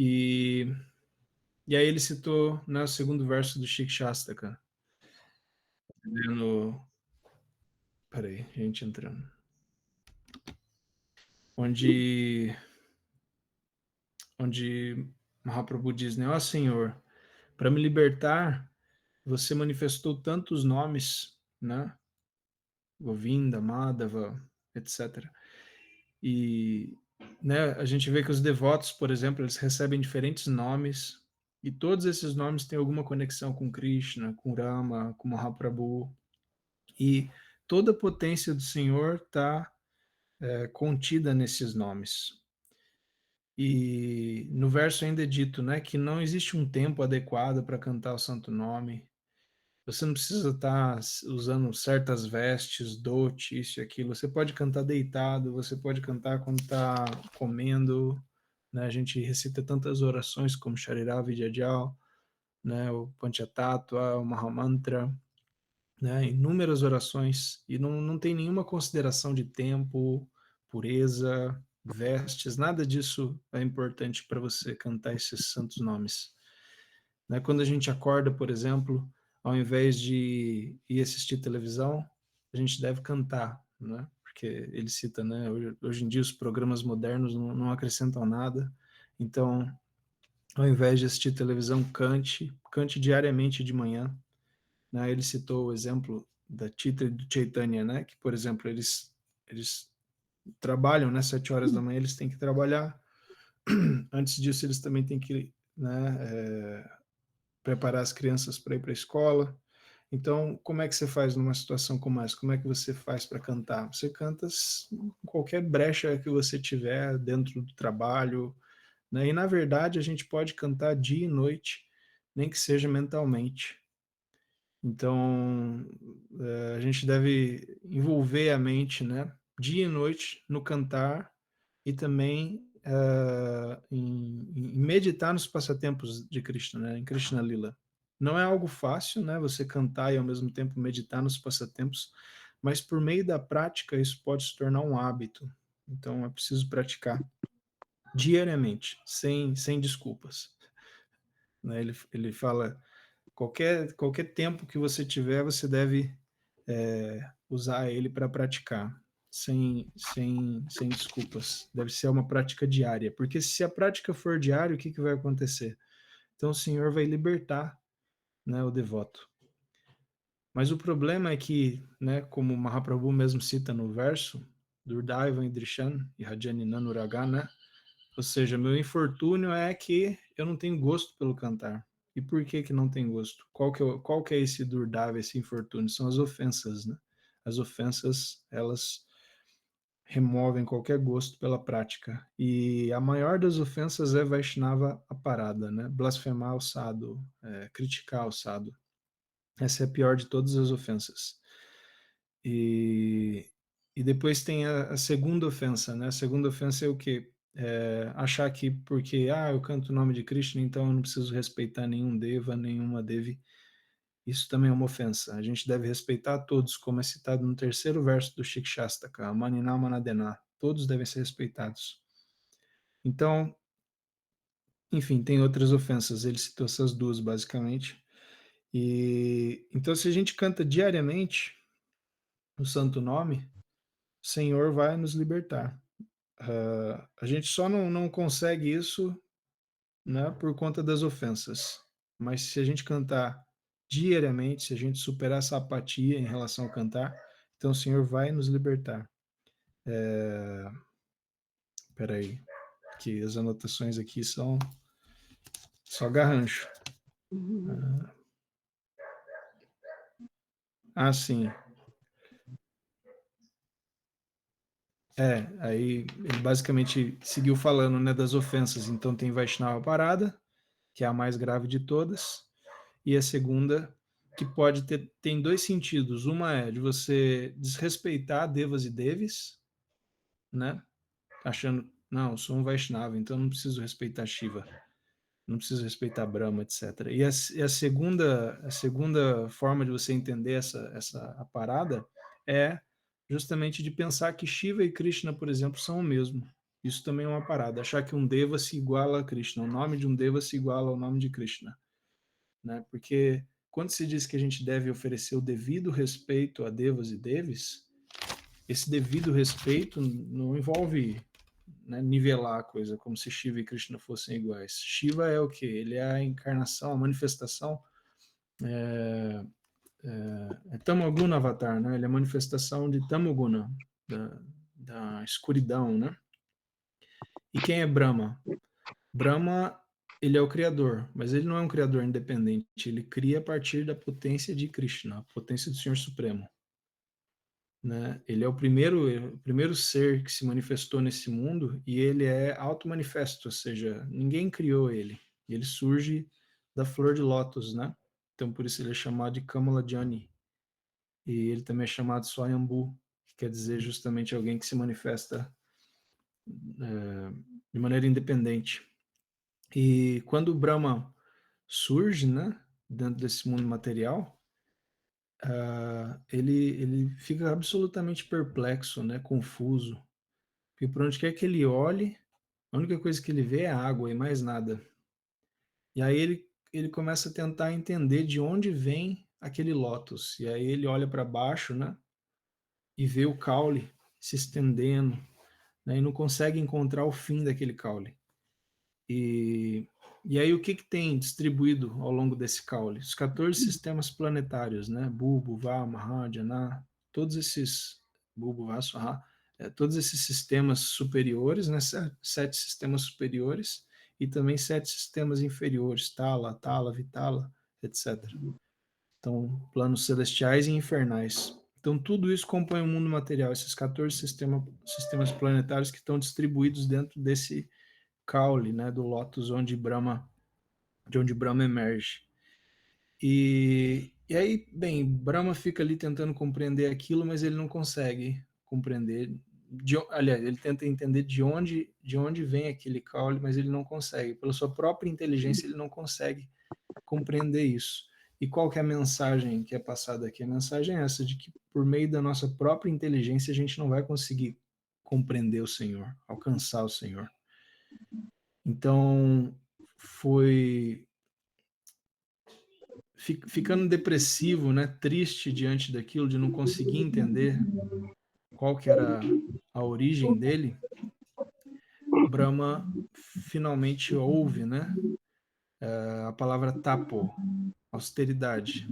E aí ele citou, né, o segundo verso do Shikshastaka. Peraí, a gente entrando. Onde Mahaprabhu diz, né, ó Senhor, para me libertar, você manifestou tantos nomes, né? Govinda, Madhava, etc. E, né, a gente vê que os devotos, por exemplo, eles recebem diferentes nomes, e todos esses nomes têm alguma conexão com Krishna, com Rama, com Mahaprabhu, e toda a potência do Senhor está contida nesses nomes. E no verso ainda é dito, né, que não existe um tempo adequado para cantar o santo nome. Você não precisa estar usando certas vestes, dote, isso e aquilo. Você pode cantar deitado, você pode cantar quando está comendo. Né? A gente recita tantas orações como Sharirava Vidyajal, né? O Panchatattva, o Mahamantra, né? Inúmeras orações. E não tem nenhuma consideração de tempo, pureza, vestes, nada disso é importante para você cantar esses santos nomes. Né? Quando a gente acorda, por exemplo, ao invés de ir assistir televisão, a gente deve cantar, né? Porque ele cita, né? Hoje em dia os programas modernos não acrescentam nada, então, ao invés de assistir televisão, cante diariamente de manhã. Né? Ele citou o exemplo da Chitra e do Chaitanya, né? Que, por exemplo, eles trabalham, né? 7 horas da manhã eles têm que trabalhar. Antes disso, eles também têm que né? Preparar as crianças para ir para a escola. Então, como é que você faz numa situação como essa? Como é que você faz para cantar? Você canta em qualquer brecha que você tiver dentro do trabalho, né? E na verdade a gente pode cantar dia e noite, nem que seja mentalmente. Então, a gente deve envolver a mente, né, dia e noite no cantar e também em meditar nos passatempos de Krishna, né, em Krishna Lila. Não é algo fácil, né, você cantar e ao mesmo tempo meditar nos passatempos, mas por meio da prática isso pode se tornar um hábito. Então é preciso praticar diariamente, sem desculpas. Né? Ele fala qualquer tempo que você tiver, você deve usar ele para praticar, sem desculpas. Deve ser uma prática diária, porque se a prática for diária, o que vai acontecer? Então o Senhor vai libertar, né, o devoto. Mas o problema é que, né, como o Mahaprabhu mesmo cita no verso, Durdaiva Indrishan e Rajani Nanuraga, né? Ou seja, meu infortúnio é que eu não tenho gosto pelo cantar. E por que não tem gosto? Qual que é esse Durdaiva, esse infortúnio? São as ofensas, né? As ofensas, elas removem qualquer gosto pela prática. E a maior das ofensas é Vaishnava aparada, né? Blasfemar o sadhu, criticar o sadhu. Essa é a pior de todas as ofensas. E depois tem a segunda ofensa, né? A segunda ofensa é o quê? Achar que porque eu canto o nome de Krishna, então eu não preciso respeitar nenhum deva, nenhuma devi. Isso também é uma ofensa. A gente deve respeitar todos, como é citado no terceiro verso do Shikshastaka, Manina Manadena. Todos devem ser respeitados. Então, enfim, tem outras ofensas. Ele citou essas duas, basicamente. E então, se a gente canta diariamente o santo nome, o Senhor vai nos libertar. A gente só não consegue isso, né, por conta das ofensas. Mas se a gente cantar diariamente, se a gente superar essa apatia em relação ao cantar, então o Senhor vai nos libertar. Peraí, que as anotações aqui são só garrancho. Sim. Aí ele basicamente seguiu falando, né, das ofensas. Então tem Vaishnava Parada, que é a mais grave de todas, e a segunda, que pode ter, tem dois sentidos. Uma é de você desrespeitar devas e devis, né? Achando, não, eu sou um Vaishnava, então não preciso respeitar Shiva, não preciso respeitar Brahma, etc. E a segunda forma de você entender essa parada é justamente de pensar que Shiva e Krishna, por exemplo, são o mesmo. Isso também é uma parada, achar que um Deva se iguala a Krishna, o nome de um Deva se iguala ao nome de Krishna, né? Porque quando se diz que a gente deve oferecer o devido respeito a devas e devis, esse devido respeito não envolve, né, nivelar a coisa, como se Shiva e Krishna fossem iguais. Shiva é o quê? Ele é a encarnação, a manifestação, é Tamoguna Avatar, né? Ele é a manifestação de Tamoguna, da escuridão, né? E quem é Brahma? Brahma, ele é o criador, mas ele não é um criador independente, ele cria a partir da potência de Krishna, a potência do Senhor Supremo. Né? Ele é o primeiro ser que se manifestou nesse mundo e ele é auto-manifesto, ou seja, ninguém criou ele. Ele surge da flor de lótus, né? Então por isso ele é chamado de Kamala Jani. E ele também é chamado Swayambhu, que quer dizer justamente alguém que se manifesta de maneira independente. E quando o Brahma surge, né, dentro desse mundo material, ele fica absolutamente perplexo, né, confuso, porque por onde quer que ele olhe, a única coisa que ele vê é água e mais nada. E aí ele começa a tentar entender de onde vem aquele lótus. E aí ele olha para baixo, né, e vê o caule se estendendo, né, e não consegue encontrar o fim daquele caule. E aí o que tem distribuído ao longo desse caule? Os 14 sistemas planetários, né? Bulbo, Vá, Mahá, Jana, todos esses Bulbo, Vá, Swahá, todos esses sistemas superiores, né? 7 sistemas superiores, e também 7 sistemas inferiores, Tala, Tala, Vitala, etc. Então, planos celestiais e infernais. Então, tudo isso compõe o mundo material, esses 14 sistemas planetários que estão distribuídos dentro desse caule, né, do Lótus, de onde Brahma emerge. E aí, bem, Brahma fica ali tentando compreender aquilo, mas ele não consegue compreender. Aliás, ele tenta entender de onde vem aquele caule, mas ele não consegue. Pela sua própria inteligência, ele não consegue compreender isso. E qual que é a mensagem que é passada aqui? A mensagem é essa, de que por meio da nossa própria inteligência a gente não vai conseguir compreender o Senhor, alcançar o Senhor. Então, foi ficando depressivo, né, triste diante daquilo, de não conseguir entender qual que era a origem dele, Brahma finalmente ouve, né, a palavra tapo, austeridade.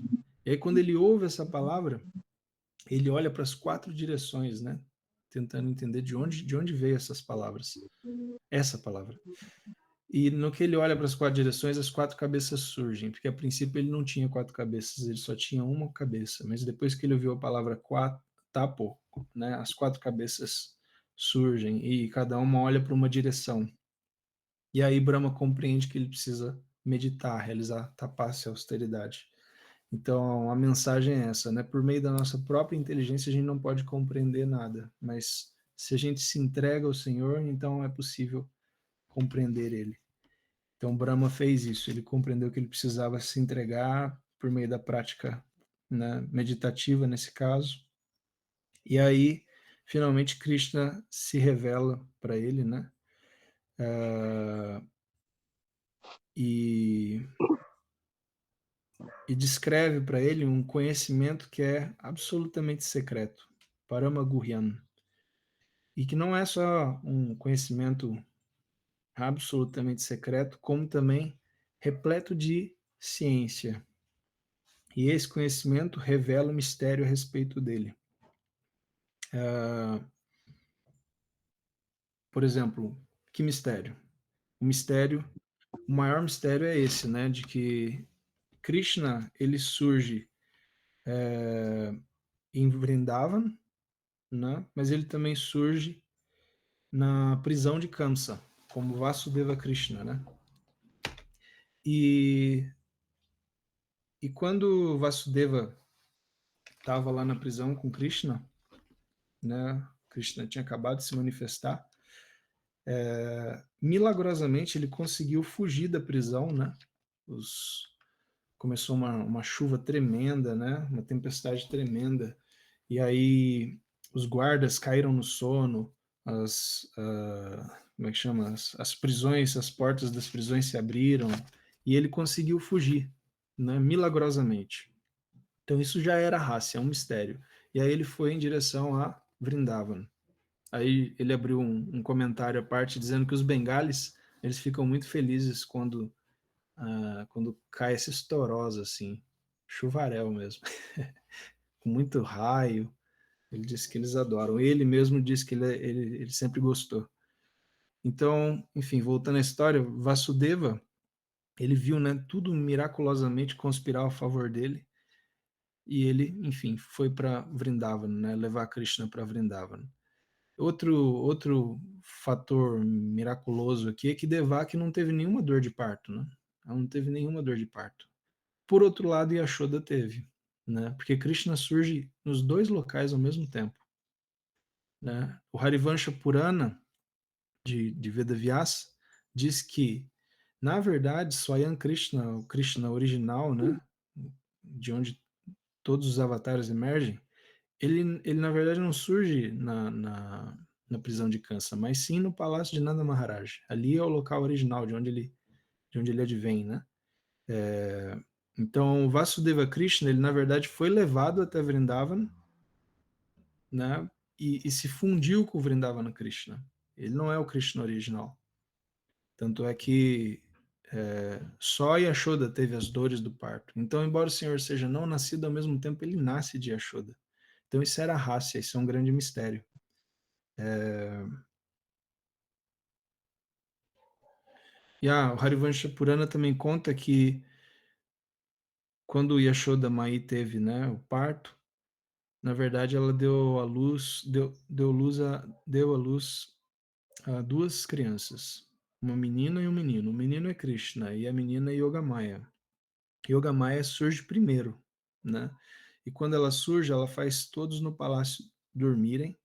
E aí quando ele ouve essa palavra, ele olha para as 4 direções, né, tentando entender de onde veio essas palavras, essa palavra. E no que ele olha para as 4 direções, as 4 cabeças surgem, porque a princípio ele não tinha 4 cabeças, ele só tinha uma cabeça. Mas depois que ele ouviu a palavra tapo, né, as 4 cabeças surgem e cada uma olha para uma direção. E aí Brahma compreende que ele precisa meditar, realizar tapasse, austeridade. Então a mensagem é essa, né? Por meio da nossa própria inteligência a gente não pode compreender nada, mas se a gente se entrega ao Senhor, então é possível compreender Ele. Então Brahma fez isso, ele compreendeu que ele precisava se entregar por meio da prática, né, meditativa nesse caso. E aí, finalmente, Krishna se revela para ele, né? E, e descreve para ele um conhecimento que é absolutamente secreto, Paramaguryan, e que não é só um conhecimento absolutamente secreto, como também repleto de ciência. E esse conhecimento revela o mistério a respeito dele. Por exemplo, que mistério? O maior mistério é esse, né, de que Krishna, ele surge em Vrindavan, né, mas ele também surge na prisão de Kamsa, como Vasudeva Krishna, né? E, e quando Vasudeva estava lá na prisão com Krishna, né, Krishna tinha acabado de se manifestar, milagrosamente ele conseguiu fugir da prisão, né? Começou uma chuva tremenda, né? Uma tempestade tremenda, e aí os guardas caíram no sono, como é que chama? As prisões, as portas das prisões se abriram, e ele conseguiu fugir, né? Milagrosamente. Então isso já era raça, é um mistério. E aí ele foi em direção a Vrindavan. Aí ele abriu um comentário à parte dizendo que os bengalis, eles ficam muito felizes quando cai essa estorosa, assim, chuvaréu mesmo, com muito raio. Ele disse que eles adoram. Ele mesmo disse que ele sempre gostou. Então, enfim, voltando à história, Vasudeva, ele viu, né, tudo miraculosamente conspirar a favor dele, e ele, enfim, foi para Vrindavan, né, levar Krishna para Vrindavan. Outro fator miraculoso aqui é que Devaki não teve nenhuma dor de parto, né? Ela não teve nenhuma dor de parto. Por outro lado, Yashoda teve, né? Porque Krishna surge nos 2 locais ao mesmo tempo, né? O Harivansha Purana de Vedavyasa diz que, na verdade, Swayam Krishna, o Krishna original, né? De onde todos os avatares emergem, ele na verdade não surge na prisão de Kansa, mas sim no palácio de Nanda Maharaj. Ali é o local original de onde ele advém, né? Então, Vasudeva Krishna, ele na verdade foi levado até Vrindavan, né? E se fundiu com o Vrindavana Krishna. Ele não é o Krishna original. Tanto é que só Yashoda teve as dores do parto. Então, embora o Senhor seja não nascido, ao mesmo tempo ele nasce de Yashoda. Então, isso era raça, isso é um grande mistério. E o Harivansh Purana também conta que quando Yashoda Mai teve, né, o parto, na verdade ela deu à luz, deu à luz a duas crianças, uma menina e um menino. O menino é Krishna e a menina é Yogamaya. Yogamaya surge primeiro, né? E quando ela surge, ela faz todos no palácio dormirem,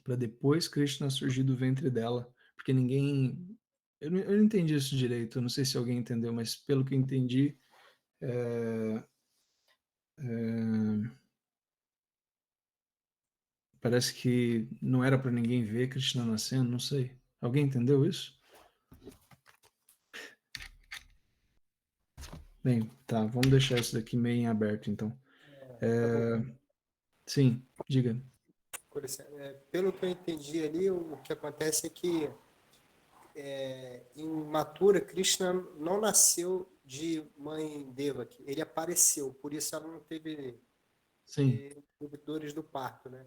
para depois Krishna surgir do ventre dela, porque ninguém. Eu não entendi isso direito, eu não sei se alguém entendeu, mas pelo que eu entendi, é, é, parece que não era para ninguém ver Krishna nascendo, não sei. Alguém entendeu isso? Bem, tá, vamos deixar isso daqui meio em aberto, então. Sim, diga. Pelo que eu entendi ali, o que acontece é que em Mathura, Krishna não nasceu de mãe Devaki, ele apareceu, por isso ela não teve Sim, dores do parto, né?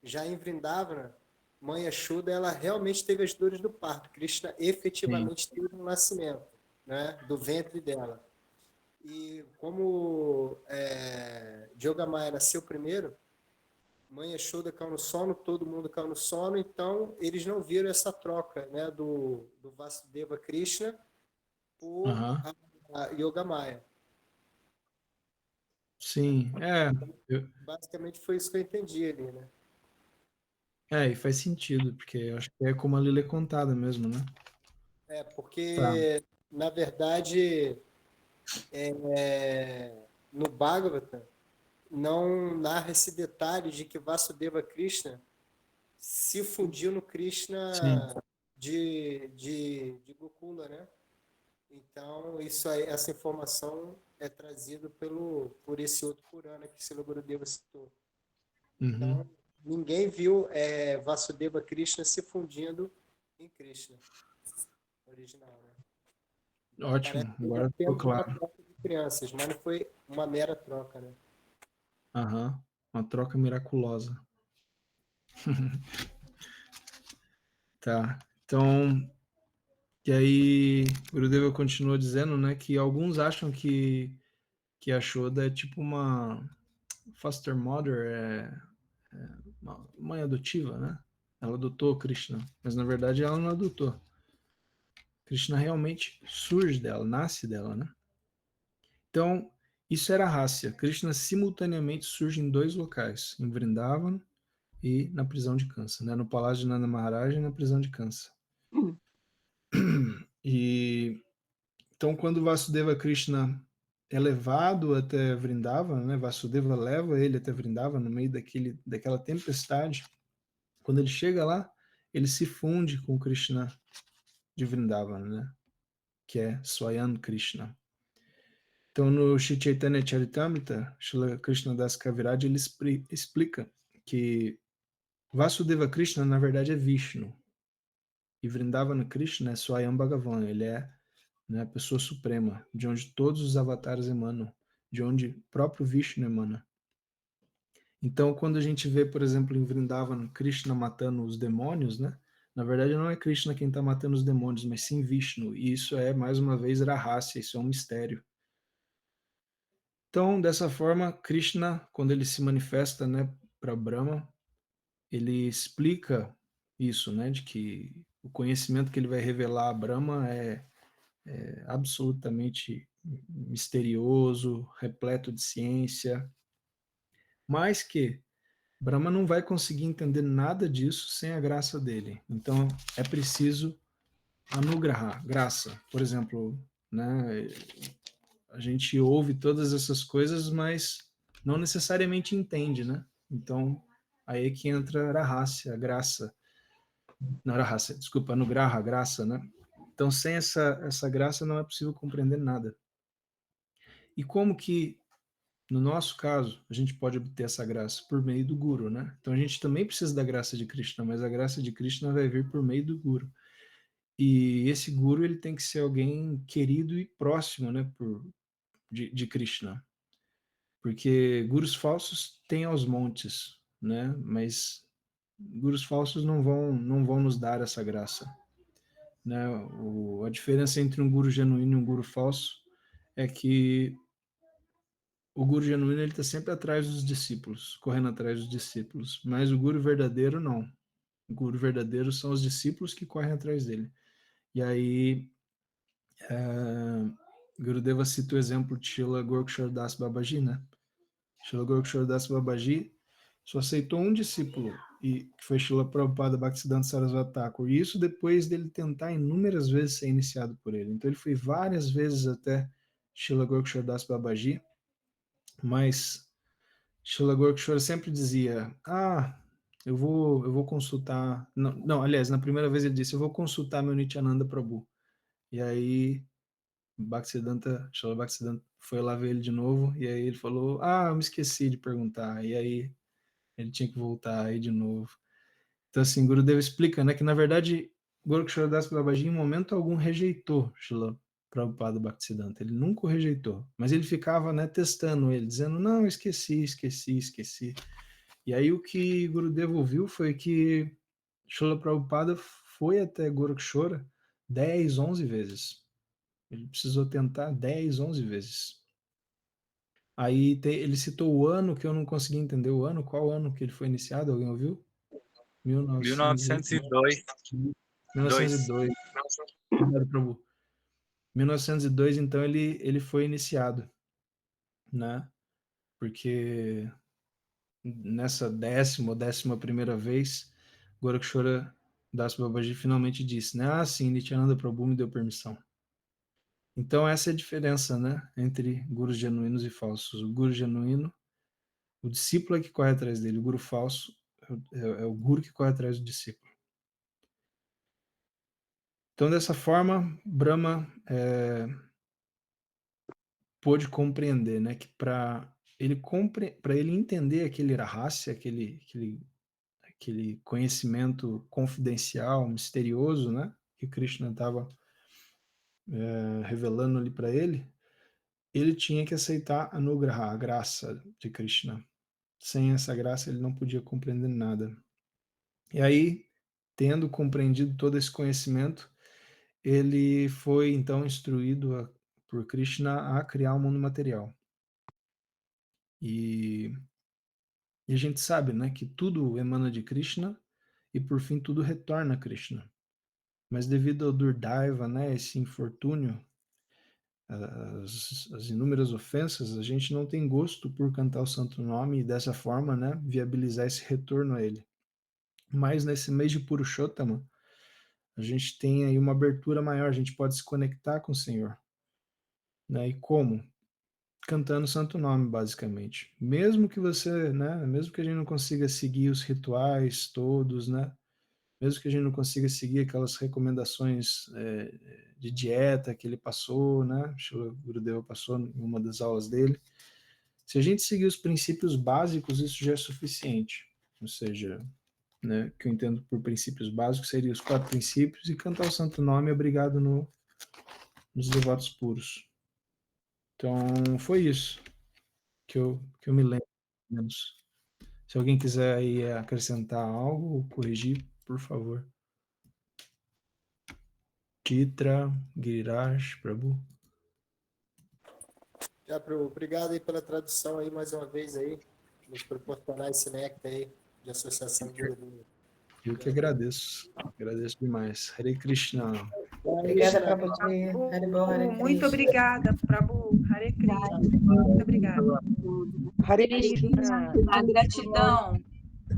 Já em Vrindavana, mãe Yashoda, ela realmente teve as dores do parto. Krishna sim. efetivamente teve um nascimento, né, do ventre dela. E como Yogamaya nasceu primeiro, mãe Yashoda caiu no sono, todo mundo caiu no sono, então eles não viram essa troca, né, do Vasudeva Krishna por Aham. a Yogamaya. Sim, eu- Basicamente foi isso que eu entendi ali, né? e faz sentido, porque eu acho que é como a Lila é contada mesmo, né? Tá. Porque, na verdade, no Bhagavata, não narra esse detalhe de que Vasudeva Krishna se fundiu no Sim. Krishna de Gokula, né? Então, isso aí, essa informação é trazida por esse outro Purana que Srila Gurudeva citou. Uhum. Então, ninguém viu Vasudeva Krishna se fundindo em Krishna original, né? Parece Ótimo, que houve agora ficou apenas uma claro. troca de crianças, mas não foi uma mera troca, né? Aham. Uma troca miraculosa. Tá. Então, e aí, Gurudeva continua dizendo, né, que alguns acham que a Shoda é tipo uma foster mother, uma mãe adotiva, né? Ela adotou Krishna, mas na verdade ela não adotou. Krishna realmente surge dela, nasce dela, né? Então, isso era Hasya. Krishna simultaneamente surge em dois locais, em Vrindavan e na prisão de Kansa, né? No palácio de Nanda Maharaj e na prisão de Kansa. E então, quando Vasudeva Krishna é levado até Vrindavan, né? Vasudeva leva ele até Vrindavan no meio daquela tempestade. Quando ele chega lá, ele se funde com Krishna de Vrindavan, né? Que é Swayam Krishna. Então, no Shri Chaitanya Charitamrita, Srila Krishnadas Kaviraj, ele explica que Vasudeva Krishna, na verdade, é Vishnu. E Vrindavana Krishna é Swayam Bhagavan. Ele é, né, a pessoa suprema, de onde todos os avatares emanam, de onde o próprio Vishnu emana. Então, quando a gente vê, por exemplo, em Vrindavan, Krishna matando os demônios, né? Na verdade, não é Krishna quem está matando os demônios, mas sim Vishnu. E isso é, mais uma vez, Rahasya, isso é um mistério. Então, dessa forma, Krishna, quando ele se manifesta, né, para Brahma, ele explica isso, né, de que o conhecimento que ele vai revelar a Brahma é absolutamente misterioso, repleto de ciência, mas que Brahma não vai conseguir entender nada disso sem a graça dele. Então, é preciso anugraha, graça. Por exemplo, né, a gente ouve todas essas coisas, mas não necessariamente entende, né? Então, aí é que entra a rahasya, a graça. Não, rahasya, desculpa, anugraha, a graça, né? Então, sem essa graça, não é possível compreender nada. E como que, no nosso caso, a gente pode obter essa graça? Por meio do Guru, né? Então, a gente também precisa da graça de Krishna, mas a graça de Krishna vai vir por meio do Guru. E esse Guru, ele tem que ser alguém querido e próximo, né? De Krishna. Porque gurus falsos têm aos montes, né? Mas gurus falsos não vão nos dar essa graça. né? A diferença entre um guru genuíno e um guru falso é que o guru genuíno ele está sempre atrás dos discípulos, correndo atrás dos discípulos, mas o guru verdadeiro não. O guru verdadeiro são os discípulos que correm atrás dele. E aí, Gurudeva cita o exemplo de Srila Gorakshar Das Babaji, né? Srila Gorakshar Das Babaji só aceitou um discípulo, que foi Srila Prabhupada Bhaktisiddhanta Sarasvati Thakur, e isso depois dele tentar inúmeras vezes ser iniciado por ele. Então ele foi várias vezes até Srila Gorakshar Das Babaji, mas Srila Gorakshar sempre dizia, eu vou consultar... Não, aliás, na primeira vez ele disse, eu vou consultar meu Nityananda Prabhu. E aí Srila Bhaktisiddhanta foi lá ver ele de novo, e aí ele falou, eu me esqueci de perguntar, e aí ele tinha que voltar aí de novo. Então assim, Gurudeva explica, né, que na verdade Gorakshar Das Babaji em momento algum rejeitou Srila Prabhupada Bhaktisiddhanta, ele nunca o rejeitou, mas ele ficava, né, testando ele, dizendo, não, esqueci. E aí o que Gurudeva ouviu foi que Srila Prabhupada foi até Gorakshara 10, 11 vezes. Ele precisou tentar 10, 11 vezes. Aí ele citou o ano que eu não consegui entender o ano. Qual ano que ele foi iniciado? Alguém ouviu? 1902. 1902. Obrigado, Prabhu. 1902, então ele foi iniciado, né? Porque nessa 11ª vez, Gorakshara Das Babaji finalmente disse, né? Sim, Nityananda Prabhu me deu permissão. Então essa é a diferença, né, entre gurus genuínos e falsos. O guru genuíno, o discípulo é que corre atrás dele. O guru falso é o guru que corre atrás do discípulo. Então dessa forma, Brahma pôde compreender, né, que para ele entender aquele rahasya, aquele conhecimento confidencial, misterioso, né, que Krishna estava revelando ali para ele tinha que aceitar Anugraha, a graça de Krishna. Sem essa graça, ele não podia compreender nada. E aí, tendo compreendido todo esse conhecimento, ele foi então instruído por Krishna a criar o mundo material. E a gente sabe, né, que tudo emana de Krishna e por fim tudo retorna a Krishna. Mas devido ao Durdaiva, né, esse infortúnio, as inúmeras ofensas, a gente não tem gosto por cantar o santo nome e dessa forma, né, viabilizar esse retorno a ele. Mas nesse mês de Purushottama, a gente tem aí uma abertura maior, a gente pode se conectar com o Senhor. Né? E como? Cantando o santo nome, basicamente. Mesmo que você, né, mesmo que a gente não consiga seguir os rituais todos, né, mesmo que a gente não consiga seguir aquelas recomendações de dieta que ele passou, né, o Gurudeva passou em uma das aulas dele, se a gente seguir os princípios básicos, isso já é suficiente. Ou seja, né, que eu entendo por princípios básicos, seriam os 4 princípios e cantar o santo nome obrigado nos devotos puros. Então, foi isso que eu me lembro, menos. Se alguém quiser aí acrescentar algo ou corrigir, por favor. Chitra, Giriraj, Prabhu. Já, Prabhu, obrigado aí pela tradução aí mais uma vez aí, nos proporcionar esse néctar aí de associação de Gurudeva. Eu que agradeço. Agradeço demais. Hare Krishna. Obrigada, Prabhuji. Haribol, Hare Muito Krishna. obrigada, Prabhu. Hare Krishna. Muito obrigada. Hare Krishna. A gratidão.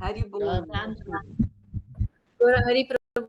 Haribol. Agora, Hari Prabhu,